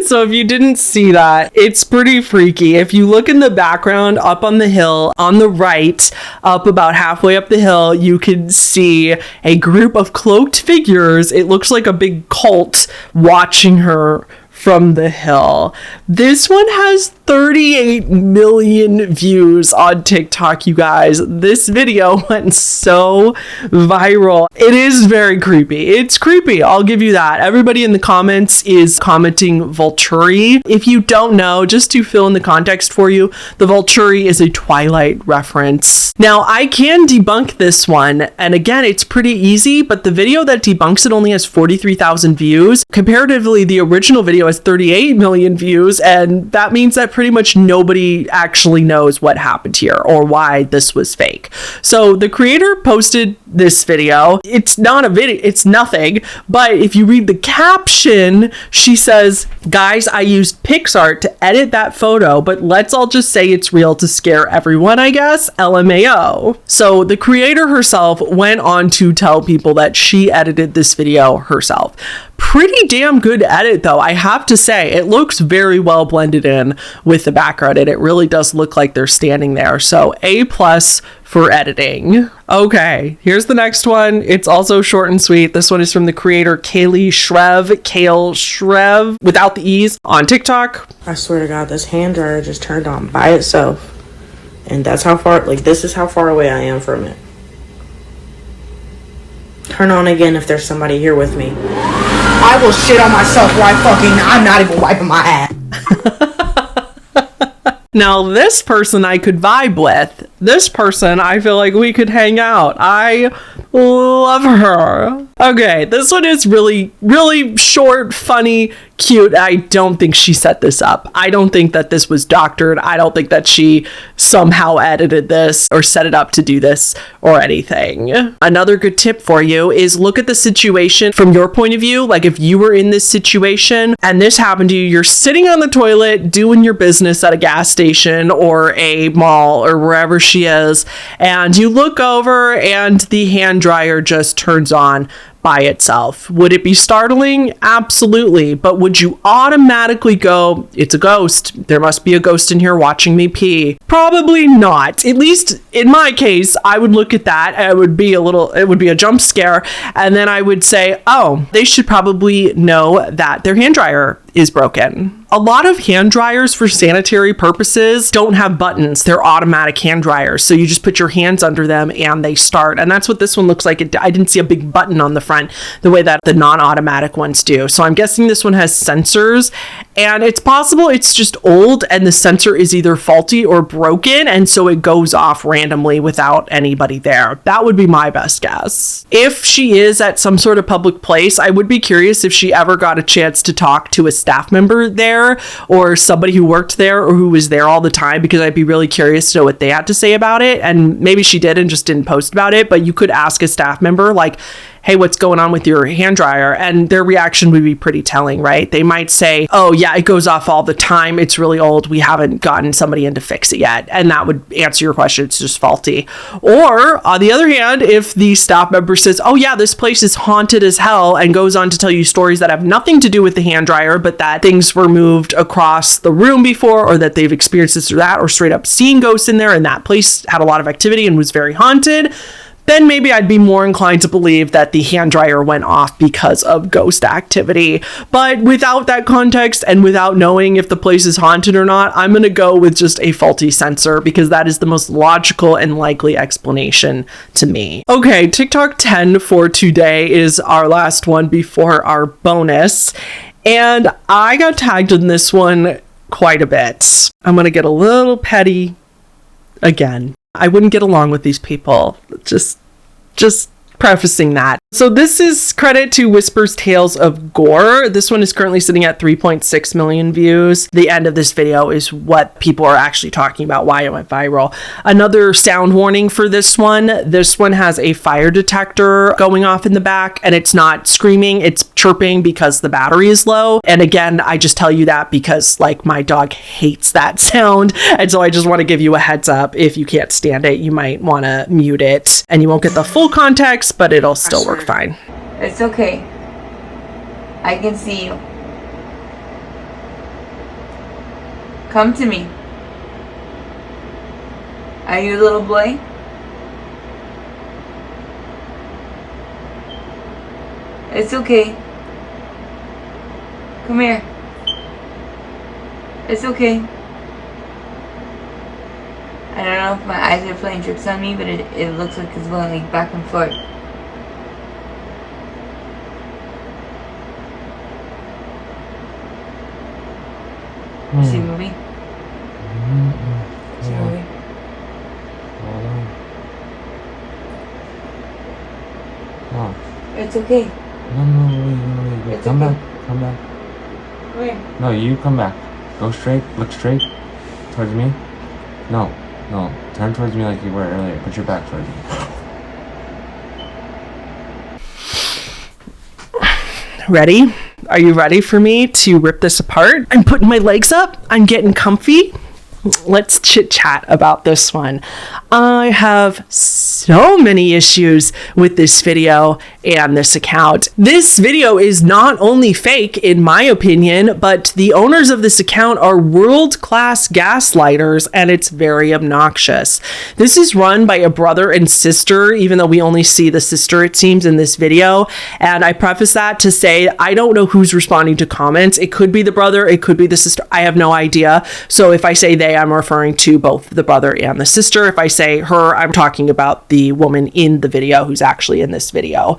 B: So if you didn't see that, it's pretty freaky. If you look in the background up on the hill on the right, up about halfway up the hill, you can see a group of cloaked figures. It looks like a big cult watching her from the hill. This one has 38 million views on TikTok, you guys. This video went so viral. It is very creepy. It's creepy, I'll give you that. Everybody in the comments is commenting Volturi. If you don't know, just to fill in the context for you, the Volturi is a Twilight reference. Now, I can debunk this one, and again, it's pretty easy, but the video that debunks it only has 43,000 views. Comparatively, the original video has 38 million views, and that means that pretty much nobody actually knows what happened here or why this was fake. So the creator posted this video. It's not a video, it's nothing, but if you read the caption, she says, "Guys, I used PixArt to edit that photo, but let's all just say it's real to scare everyone, I guess, LMAO." So the creator herself went on to tell people that she edited this video herself. Pretty damn good edit though, I have to say. It looks very well blended in with the background, and it really does look like they're standing there. So A+ for editing. Okay, here's the next one. It's also short and sweet. This one is from the creator Kale Shrev, without the E's, on TikTok.
K: I swear to God, this hand dryer just turned on by itself. And that's how far, like, this is how far away I am from it. Turn on again if there's somebody here with me. I will shit on myself I'm not even wiping my ass.
B: Now, this person I could vibe with. This person, I feel like we could hang out. I love her. Okay, this one is really, really short, funny, cute. I don't think she set this up. I don't think that this was doctored. I don't think that she somehow edited this or set it up to do this or anything. Another good tip for you is look at the situation from your point of view. Like if you were in this situation and this happened to you, you're sitting on the toilet doing your business at a gas station or a mall or wherever she is, and you look over and the hand dryer just turns on by itself. Would it be startling? Absolutely. But would you automatically go, it's a ghost, there must be a ghost in here watching me pee? Probably not. At least in my case, I would look at that and it would be a jump scare, and then I would say, oh, they should probably know that their hand dryer is broken. A lot of hand dryers for sanitary purposes don't have buttons. They're automatic hand dryers. So you just put your hands under them and they start. And that's what this one looks like. I didn't see a big button on the front the way that the non-automatic ones do. So I'm guessing this one has sensors, and it's possible it's just old and the sensor is either faulty or broken, and so it goes off randomly without anybody there. That would be my best guess. If she is at some sort of public place, I would be curious if she ever got a chance to talk to a staff member there or somebody who worked there or who was there all the time, because I'd be really curious to know what they had to say about it. And maybe she did and just didn't post about it, but you could ask a staff member like, hey, what's going on with your hand dryer? And their reaction would be pretty telling, right? They might say, oh yeah, it goes off all the time. It's really old. We haven't gotten somebody in to fix it yet. And that would answer your question. It's just faulty. Or on the other hand, if the staff member says, oh yeah, this place is haunted as hell, and goes on to tell you stories that have nothing to do with the hand dryer, but that things were moved across the room before, or that they've experienced this or that, or straight up seen ghosts in there, and that place had a lot of activity and was very haunted, then maybe I'd be more inclined to believe that the hand dryer went off because of ghost activity. But without that context and without knowing if the place is haunted or not, I'm going to go with just a faulty sensor, because that is the most logical and likely explanation to me. Okay, TikTok 10 for today is our last one before our bonus. And I got tagged in this one quite a bit. I'm going to get a little petty again. I wouldn't get along with these people. Just prefacing that. So this is credit to Whispers Tales of Gore. This one is currently sitting at 3.6 million views. The end of this video is what people are actually talking about, why it went viral. Another sound warning for this one. This one has a fire detector going off in the back, and it's not screaming, it's chirping because the battery is low. And again, I just tell you that because like my dog hates that sound. And so I just want to give you a heads up. If you can't stand it, you might want to mute it, and you won't get the full context, but it'll still work fine.
M: It's okay. I can see you. Come to me. Are you a little boy? It's okay. Come here. It's okay. I don't know if my eyes are playing tricks on me, but it looks like it's going like back and forth. Is he moving? Is he moving?
N: No.
M: It's okay.
N: No, wait.
M: It's
N: Come
M: okay.
N: back. Come back.
M: Where?
N: No, you come back. Go straight. Look straight towards me. No. Turn towards me like you were earlier. Put your back towards me.
B: Ready? Are you ready for me to rip this apart? I'm putting my legs up. I'm getting comfy. Let's chit chat about this one. I have so many issues with this video and this account. This video is not only fake, in my opinion, but the owners of this account are world-class gaslighters, and it's very obnoxious. This is run by a brother and sister, even though we only see the sister, it seems, in this video. And I preface that to say I don't know who's responding to comments. It could be the brother, it could be the sister. I have no idea. So if I say they, I'm referring to both the brother and the sister. If I say her, I'm talking about the woman in the video who's actually in this video.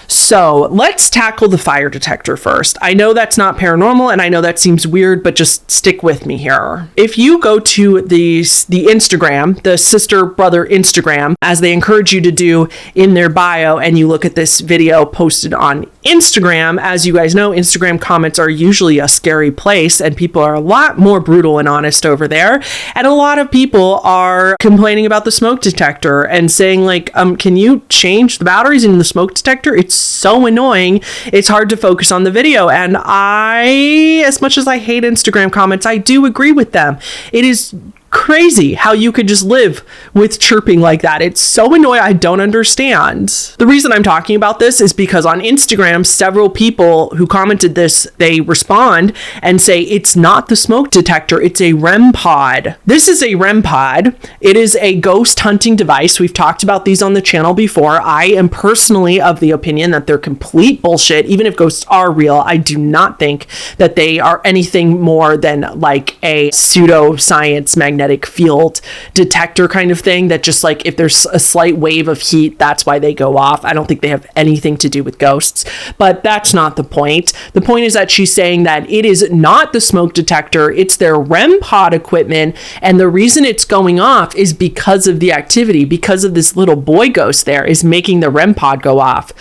B: So let's tackle the fire detector first. I know that's not paranormal, and I know that seems weird, but just stick with me here. If you go to the Instagram, the sister-brother Instagram, as they encourage you to do in their bio, and you look at this video posted on Instagram, as you guys know, Instagram comments are usually a scary place, and people are a lot more brutal and honest over there. And a lot of people are complaining about the smoke detector and saying like, can you change the batteries in the smoke detector? It's so annoying. It's hard to focus on the video. And as much as I hate Instagram comments, I do agree with them. It is crazy how you could just live with chirping like that. It's so annoying. I don't understand. The reason I'm talking about this is because on Instagram, several people who commented this, they respond and say it's not the smoke detector, it's a REM pod. This is a REM pod. It is a ghost hunting device. We've talked about these on the channel before. I am personally of the opinion that they're complete bullshit. Even if ghosts are real, I do not think that they are anything more than like a pseudoscience magnetic field detector kind of thing that just like if there's a slight wave of heat, that's why they go off. I don't think they have anything to do with ghosts, but that's not the point. The point is that she's saying that it is not the smoke detector, it's their REM pod equipment, and the reason it's going off is because of the activity, because of this little boy ghost there is making the REM pod go off.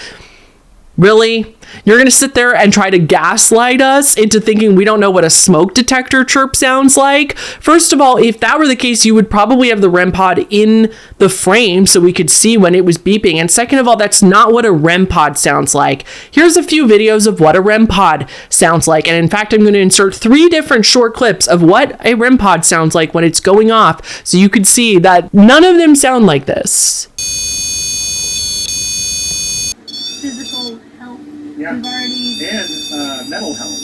B: Really? You're going to sit there and try to gaslight us into thinking we don't know what a smoke detector chirp sounds like? First of all, if that were the case, you would probably have the REM pod in the frame so we could see when it was beeping. And second of all, that's not what a REM pod sounds like. Here's a few videos of what a REM pod sounds like. And in fact, I'm going to insert 3 different short clips of what a REM pod sounds like when it's going off so you could see that none of them sound like this.
O: Physical health.
P: Yeah.
O: We've already...
P: And mental health.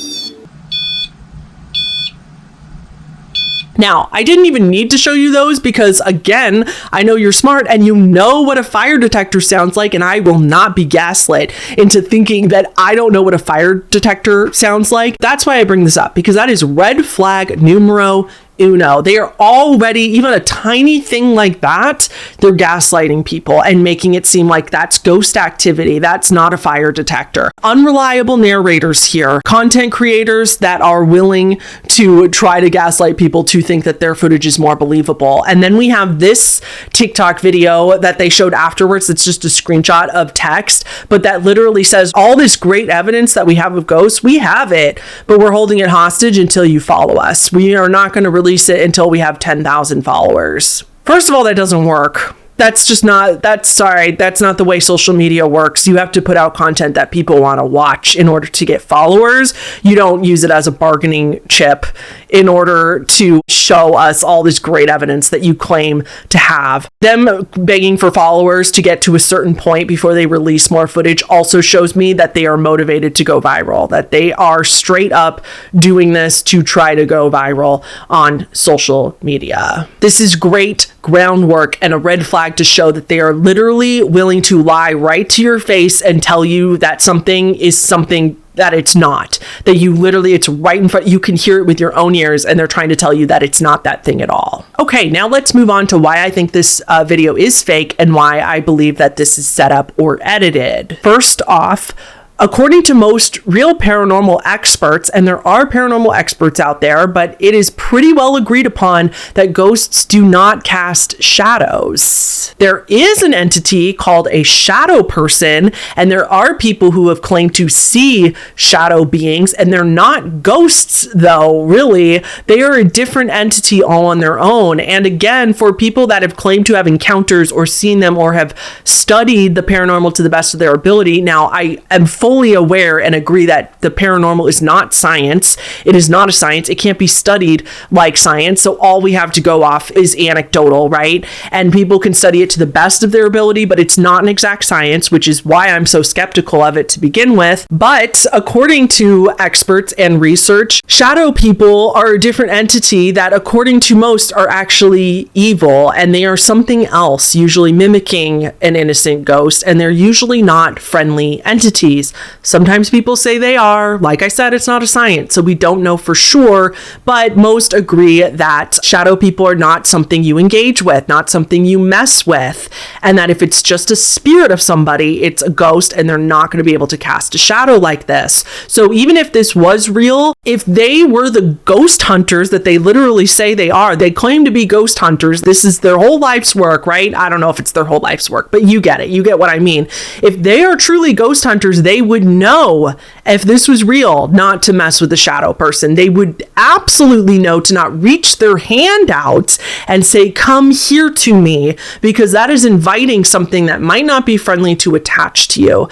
B: Now, I didn't even need to show you those because, again, I know you're smart and you know what a fire detector sounds like, and I will not be gaslit into thinking that I don't know what a fire detector sounds like. That's why I bring this up, because that is red flag numero uno. They are already, even a tiny thing like that, they're gaslighting people and making it seem like that's ghost activity. That's not a fire detector. Unreliable narrators here. Content creators that are willing to try to gaslight people to think that their footage is more believable. And then we have this TikTok video that they showed afterwards. It's just a screenshot of text, but that literally says all this great evidence that we have of ghosts, we have it, but we're holding it hostage until you follow us. We are not going to release it until we have 10,000 followers. First of all, that doesn't work. That's just not, that's not the way social media works. You have to put out content that people want to watch in order to get followers. You don't use it as a bargaining chip in order to show us all this great evidence that you claim to have. Them begging for followers to get to a certain point before they release more footage also shows me that they are motivated to go viral, that they are straight up doing this to try to go viral on social media. This is great groundwork and a red flag to show that they are literally willing to lie right to your face and tell you that something is something that it's not, that you literally, it's right in front, you can hear it with your own ears, and they're trying to tell you that it's not that thing at all. Okay, now let's move on to why I think this video is fake and why I believe that this is set up or edited. First off, according to most real paranormal experts, and there are paranormal experts out there, but it is pretty well agreed upon that ghosts do not cast shadows. There is an entity called a shadow person, and there are people who have claimed to see shadow beings, and they're not ghosts though, really. They are a different entity all on their own. And again, for people that have claimed to have encounters or seen them or have studied the paranormal to the best of their ability, now I am fully aware and agree that the paranormal is not science. It is not a science. It can't be studied like science. So all we have to go off is anecdotal, right? And people can study it to the best of their ability, but it's not an exact science, which is why I'm so skeptical of it to begin with. But according to experts and research, shadow people are a different entity that, according to most, are actually evil, and they are something else, usually mimicking an innocent ghost, and they're usually not friendly entities. Sometimes people say they are. Like I said, it's not a science, so we don't know for sure, but most agree that shadow people are not something you engage with, not something you mess with, and that if it's just a spirit of somebody, it's a ghost, and they're not going to be able to cast a shadow like this. So even if this was real, if they were the ghost hunters that they literally say they are, they claim to be ghost hunters, this is their whole life's work, right? I don't know if it's their whole life's work, but you get it. You get what I mean. If they are truly ghost hunters, they would know if this was real not to mess with the shadow person. They would absolutely know to not reach their hand out and say, come here to me, because that is inviting something that might not be friendly to attach to you.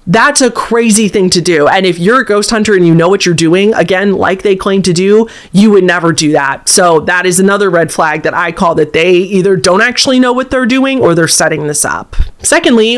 B: That's a crazy thing to do. And if you're a ghost hunter and you know what you're doing, again, like they claim to do, you would never do that. So that is another red flag that I call, that they either don't actually know what they're doing or they're setting this up. Secondly,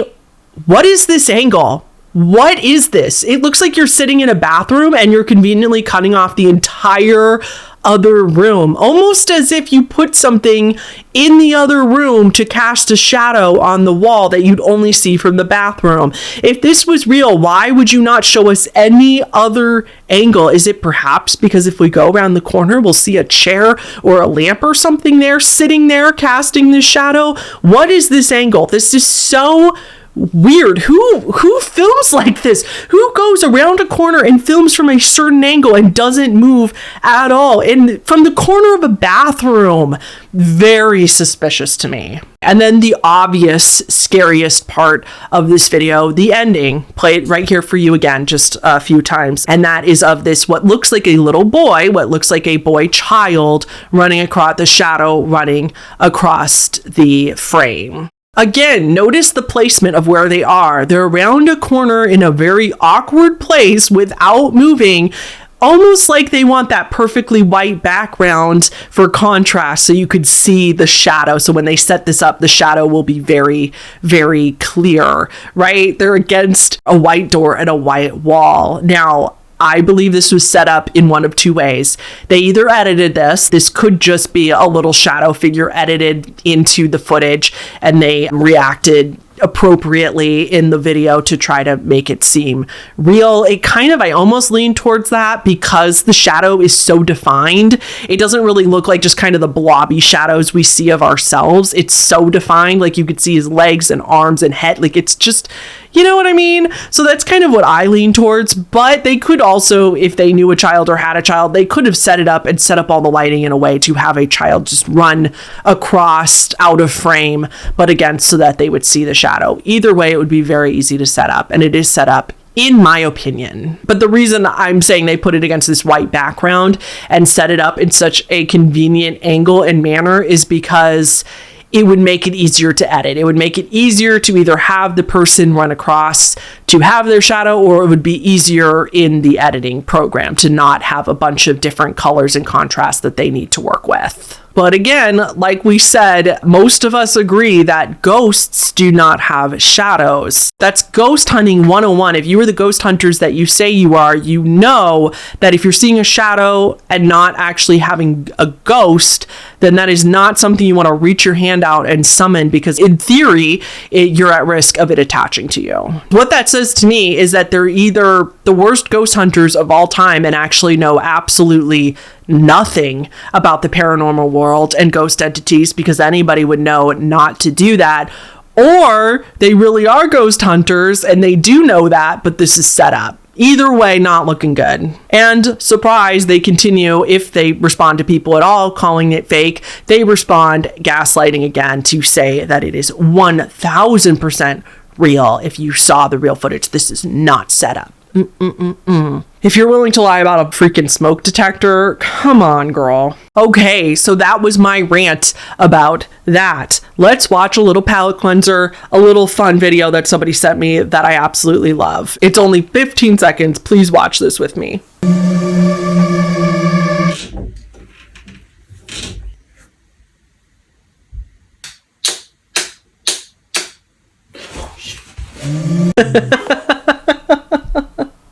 B: what is this angle? What is this? It looks like you're sitting in a bathroom and you're conveniently cutting off the entire other room, almost as if you put something in the other room to cast a shadow on the wall that you'd only see from the bathroom. If this was real, why would you not show us any other angle? Is it perhaps because if we go around the corner, we'll see a chair or a lamp or something there, sitting there casting the shadow? What is this angle? This is so weird. Who films like this? Who goes around a corner and films from a certain angle and doesn't move at all? And from the corner of a bathroom, very suspicious to me. And then the obvious scariest part of this video, the ending, play it right here for you again, just a few times. And that is of this, what looks like a little boy, what looks like a boy child running across the shadow, running across the frame. Again, notice the placement of where they are. They're around a corner in a very awkward place without moving, almost like they want that perfectly white background for contrast so you could see the shadow. So when they set this up, the shadow will be very, very clear, right? They're against a white door and a white wall. Now, I believe this was set up in one of two ways. They either edited this could just be a little shadow figure edited into the footage, and they reacted appropriately in the video to try to make it seem real. It kind of, I almost lean towards that because the shadow is so defined. It doesn't really look like just kind of the blobby shadows we see of ourselves. It's so defined, like you could see his legs and arms and head. Like it's just, you know what I mean? So that's kind of what I lean towards. But they could also, if they knew a child or had a child, they could have set it up and set up all the lighting in a way to have a child just run across out of frame, but again, so that they would see the shadow. Either way, it would be very easy to set up, and it is set up, in my opinion. But the reason I'm saying they put it against this white background and set it up in such a convenient angle and manner is because it would make it easier to edit. It would make it easier to either have the person run across to have their shadow, or it would be easier in the editing program to not have a bunch of different colors and contrasts that they need to work with. But again, like we said, most of us agree that ghosts do not have shadows. That's ghost hunting 101. If you are the ghost hunters that you say you are, you know that if you're seeing a shadow and not actually having a ghost, then that is not something you want to reach your hand out and summon, because in theory, you're at risk of it attaching to you. What that says to me is that they're either the worst ghost hunters of all time and actually know absolutely nothing about the paranormal world and ghost entities, because anybody would know not to do that, or they really are ghost hunters and they do know that, but this is set up. Either way, not looking good. And surprise, they continue, if they respond to people at all calling it fake, they respond gaslighting again to say that it is 1000% real. If you saw the real footage, this is not set up. If you're willing to lie about a freaking smoke detector, come on, girl. Okay, so that was my rant about that. Let's watch a little palate cleanser, a little fun video that somebody sent me that I absolutely love. It's only 15 seconds. Please watch this with me.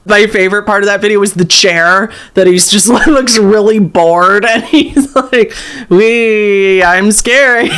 B: My favorite part of that video was the chair, that he's just looks really bored and he's like, I'm scary.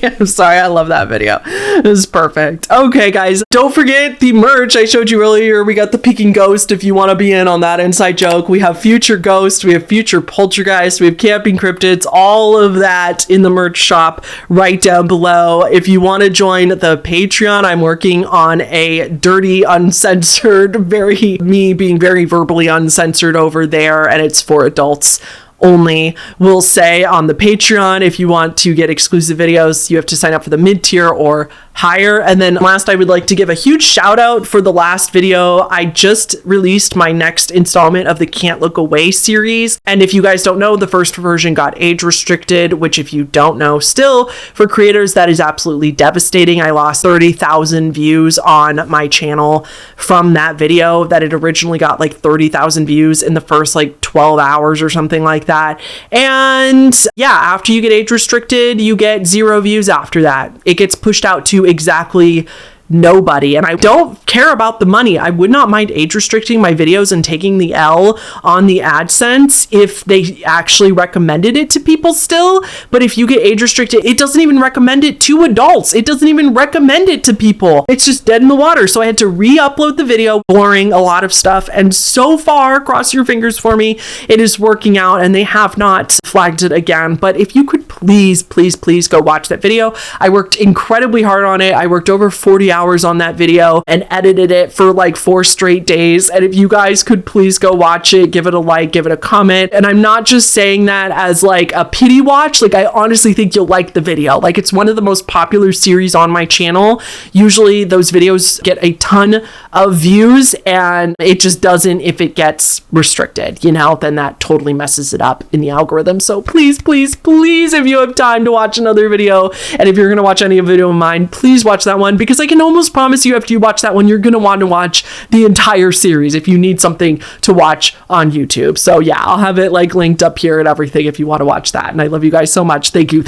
B: I'm sorry, I love that video. It was perfect. Okay, guys, don't forget the merch I showed you earlier. We got the Peeking Ghost if you want to be in on that inside joke. We have future ghosts, we have future poltergeist, we have camping cryptids, all of that in the merch shop right down below. If you want to join the Patreon, I'm working on a dirty, uncensored, very me being very verbally uncensored over there, and it's for adults only. We'll say on the Patreon, if you want to get exclusive videos, you have to sign up for the mid-tier or higher. And then last, I would like to give a huge shout out for the last video. I just released my next installment of the Can't Look Away series. And if you guys don't know, the first version got age restricted, which if you don't know, still for creators, that is absolutely devastating. I lost 30,000 views on my channel from that video that had originally got like 30,000 views in the first like 12 hours or something like that. And yeah, after you get age restricted, you get 0 views after that. It gets pushed out to exactly nobody, and I don't care about the money. I would not mind age restricting my videos and taking the L on the AdSense if they actually recommended it to people still. But if you get age restricted, it doesn't even recommend it to adults. It doesn't even recommend it to people. It's just dead in the water. So I had to re-upload the video, boring a lot of stuff, and so far, cross your fingers for me, it is working out and they have not flagged it again. But if you could please go watch that video. I worked incredibly hard on it. I worked over 40 hours on that video and edited it for like 4 straight days. And if you guys could please go watch it, give it a like, give it a comment. And I'm not just saying that as like a pity watch. Like, I honestly think you'll like the video. Like, it's one of the most popular series on my channel. Usually those videos get a ton of views, and it just doesn't if it gets restricted, you know, then that totally messes it up in the algorithm. So please, if you have time to watch another video, and if you're going to watch any video of mine, please watch that one, because I can almost promise you after you watch that one, you're going to want to watch the entire series if you need something to watch on YouTube. So yeah, I'll have it like linked up here and everything if you want to watch that. And I love you guys so much. Thank you.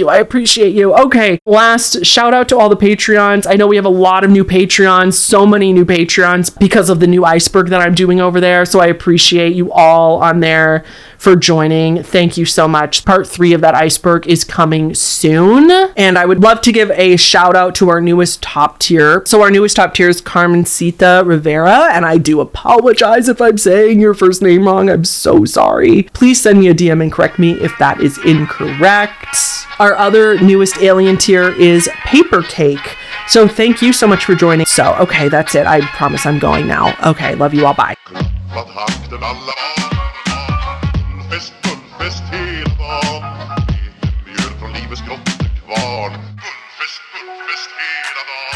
B: I appreciate you. Okay, last shout out to all the Patreons. I know we have a lot of new Patreons, so many new Patreons because of the new iceberg that I'm doing over there. So I appreciate you all on there for joining. Thank you so much. Part 3 of that iceberg is coming soon. And I would love to give a shout out to our newest top tier. So our newest top tier is Carmencita Rivera. And I do apologize if I'm saying your first name wrong. I'm so sorry. Please send me a DM and correct me if that is incorrect. Our other newest alien tier is Paper Cake. So thank you so much for joining. So, okay, that's it. I promise I'm going now. Okay, love you all. Bye.
P: Gullfest hela dagen. Mjöl från livets grottekvarn. Gullfest hela dagen.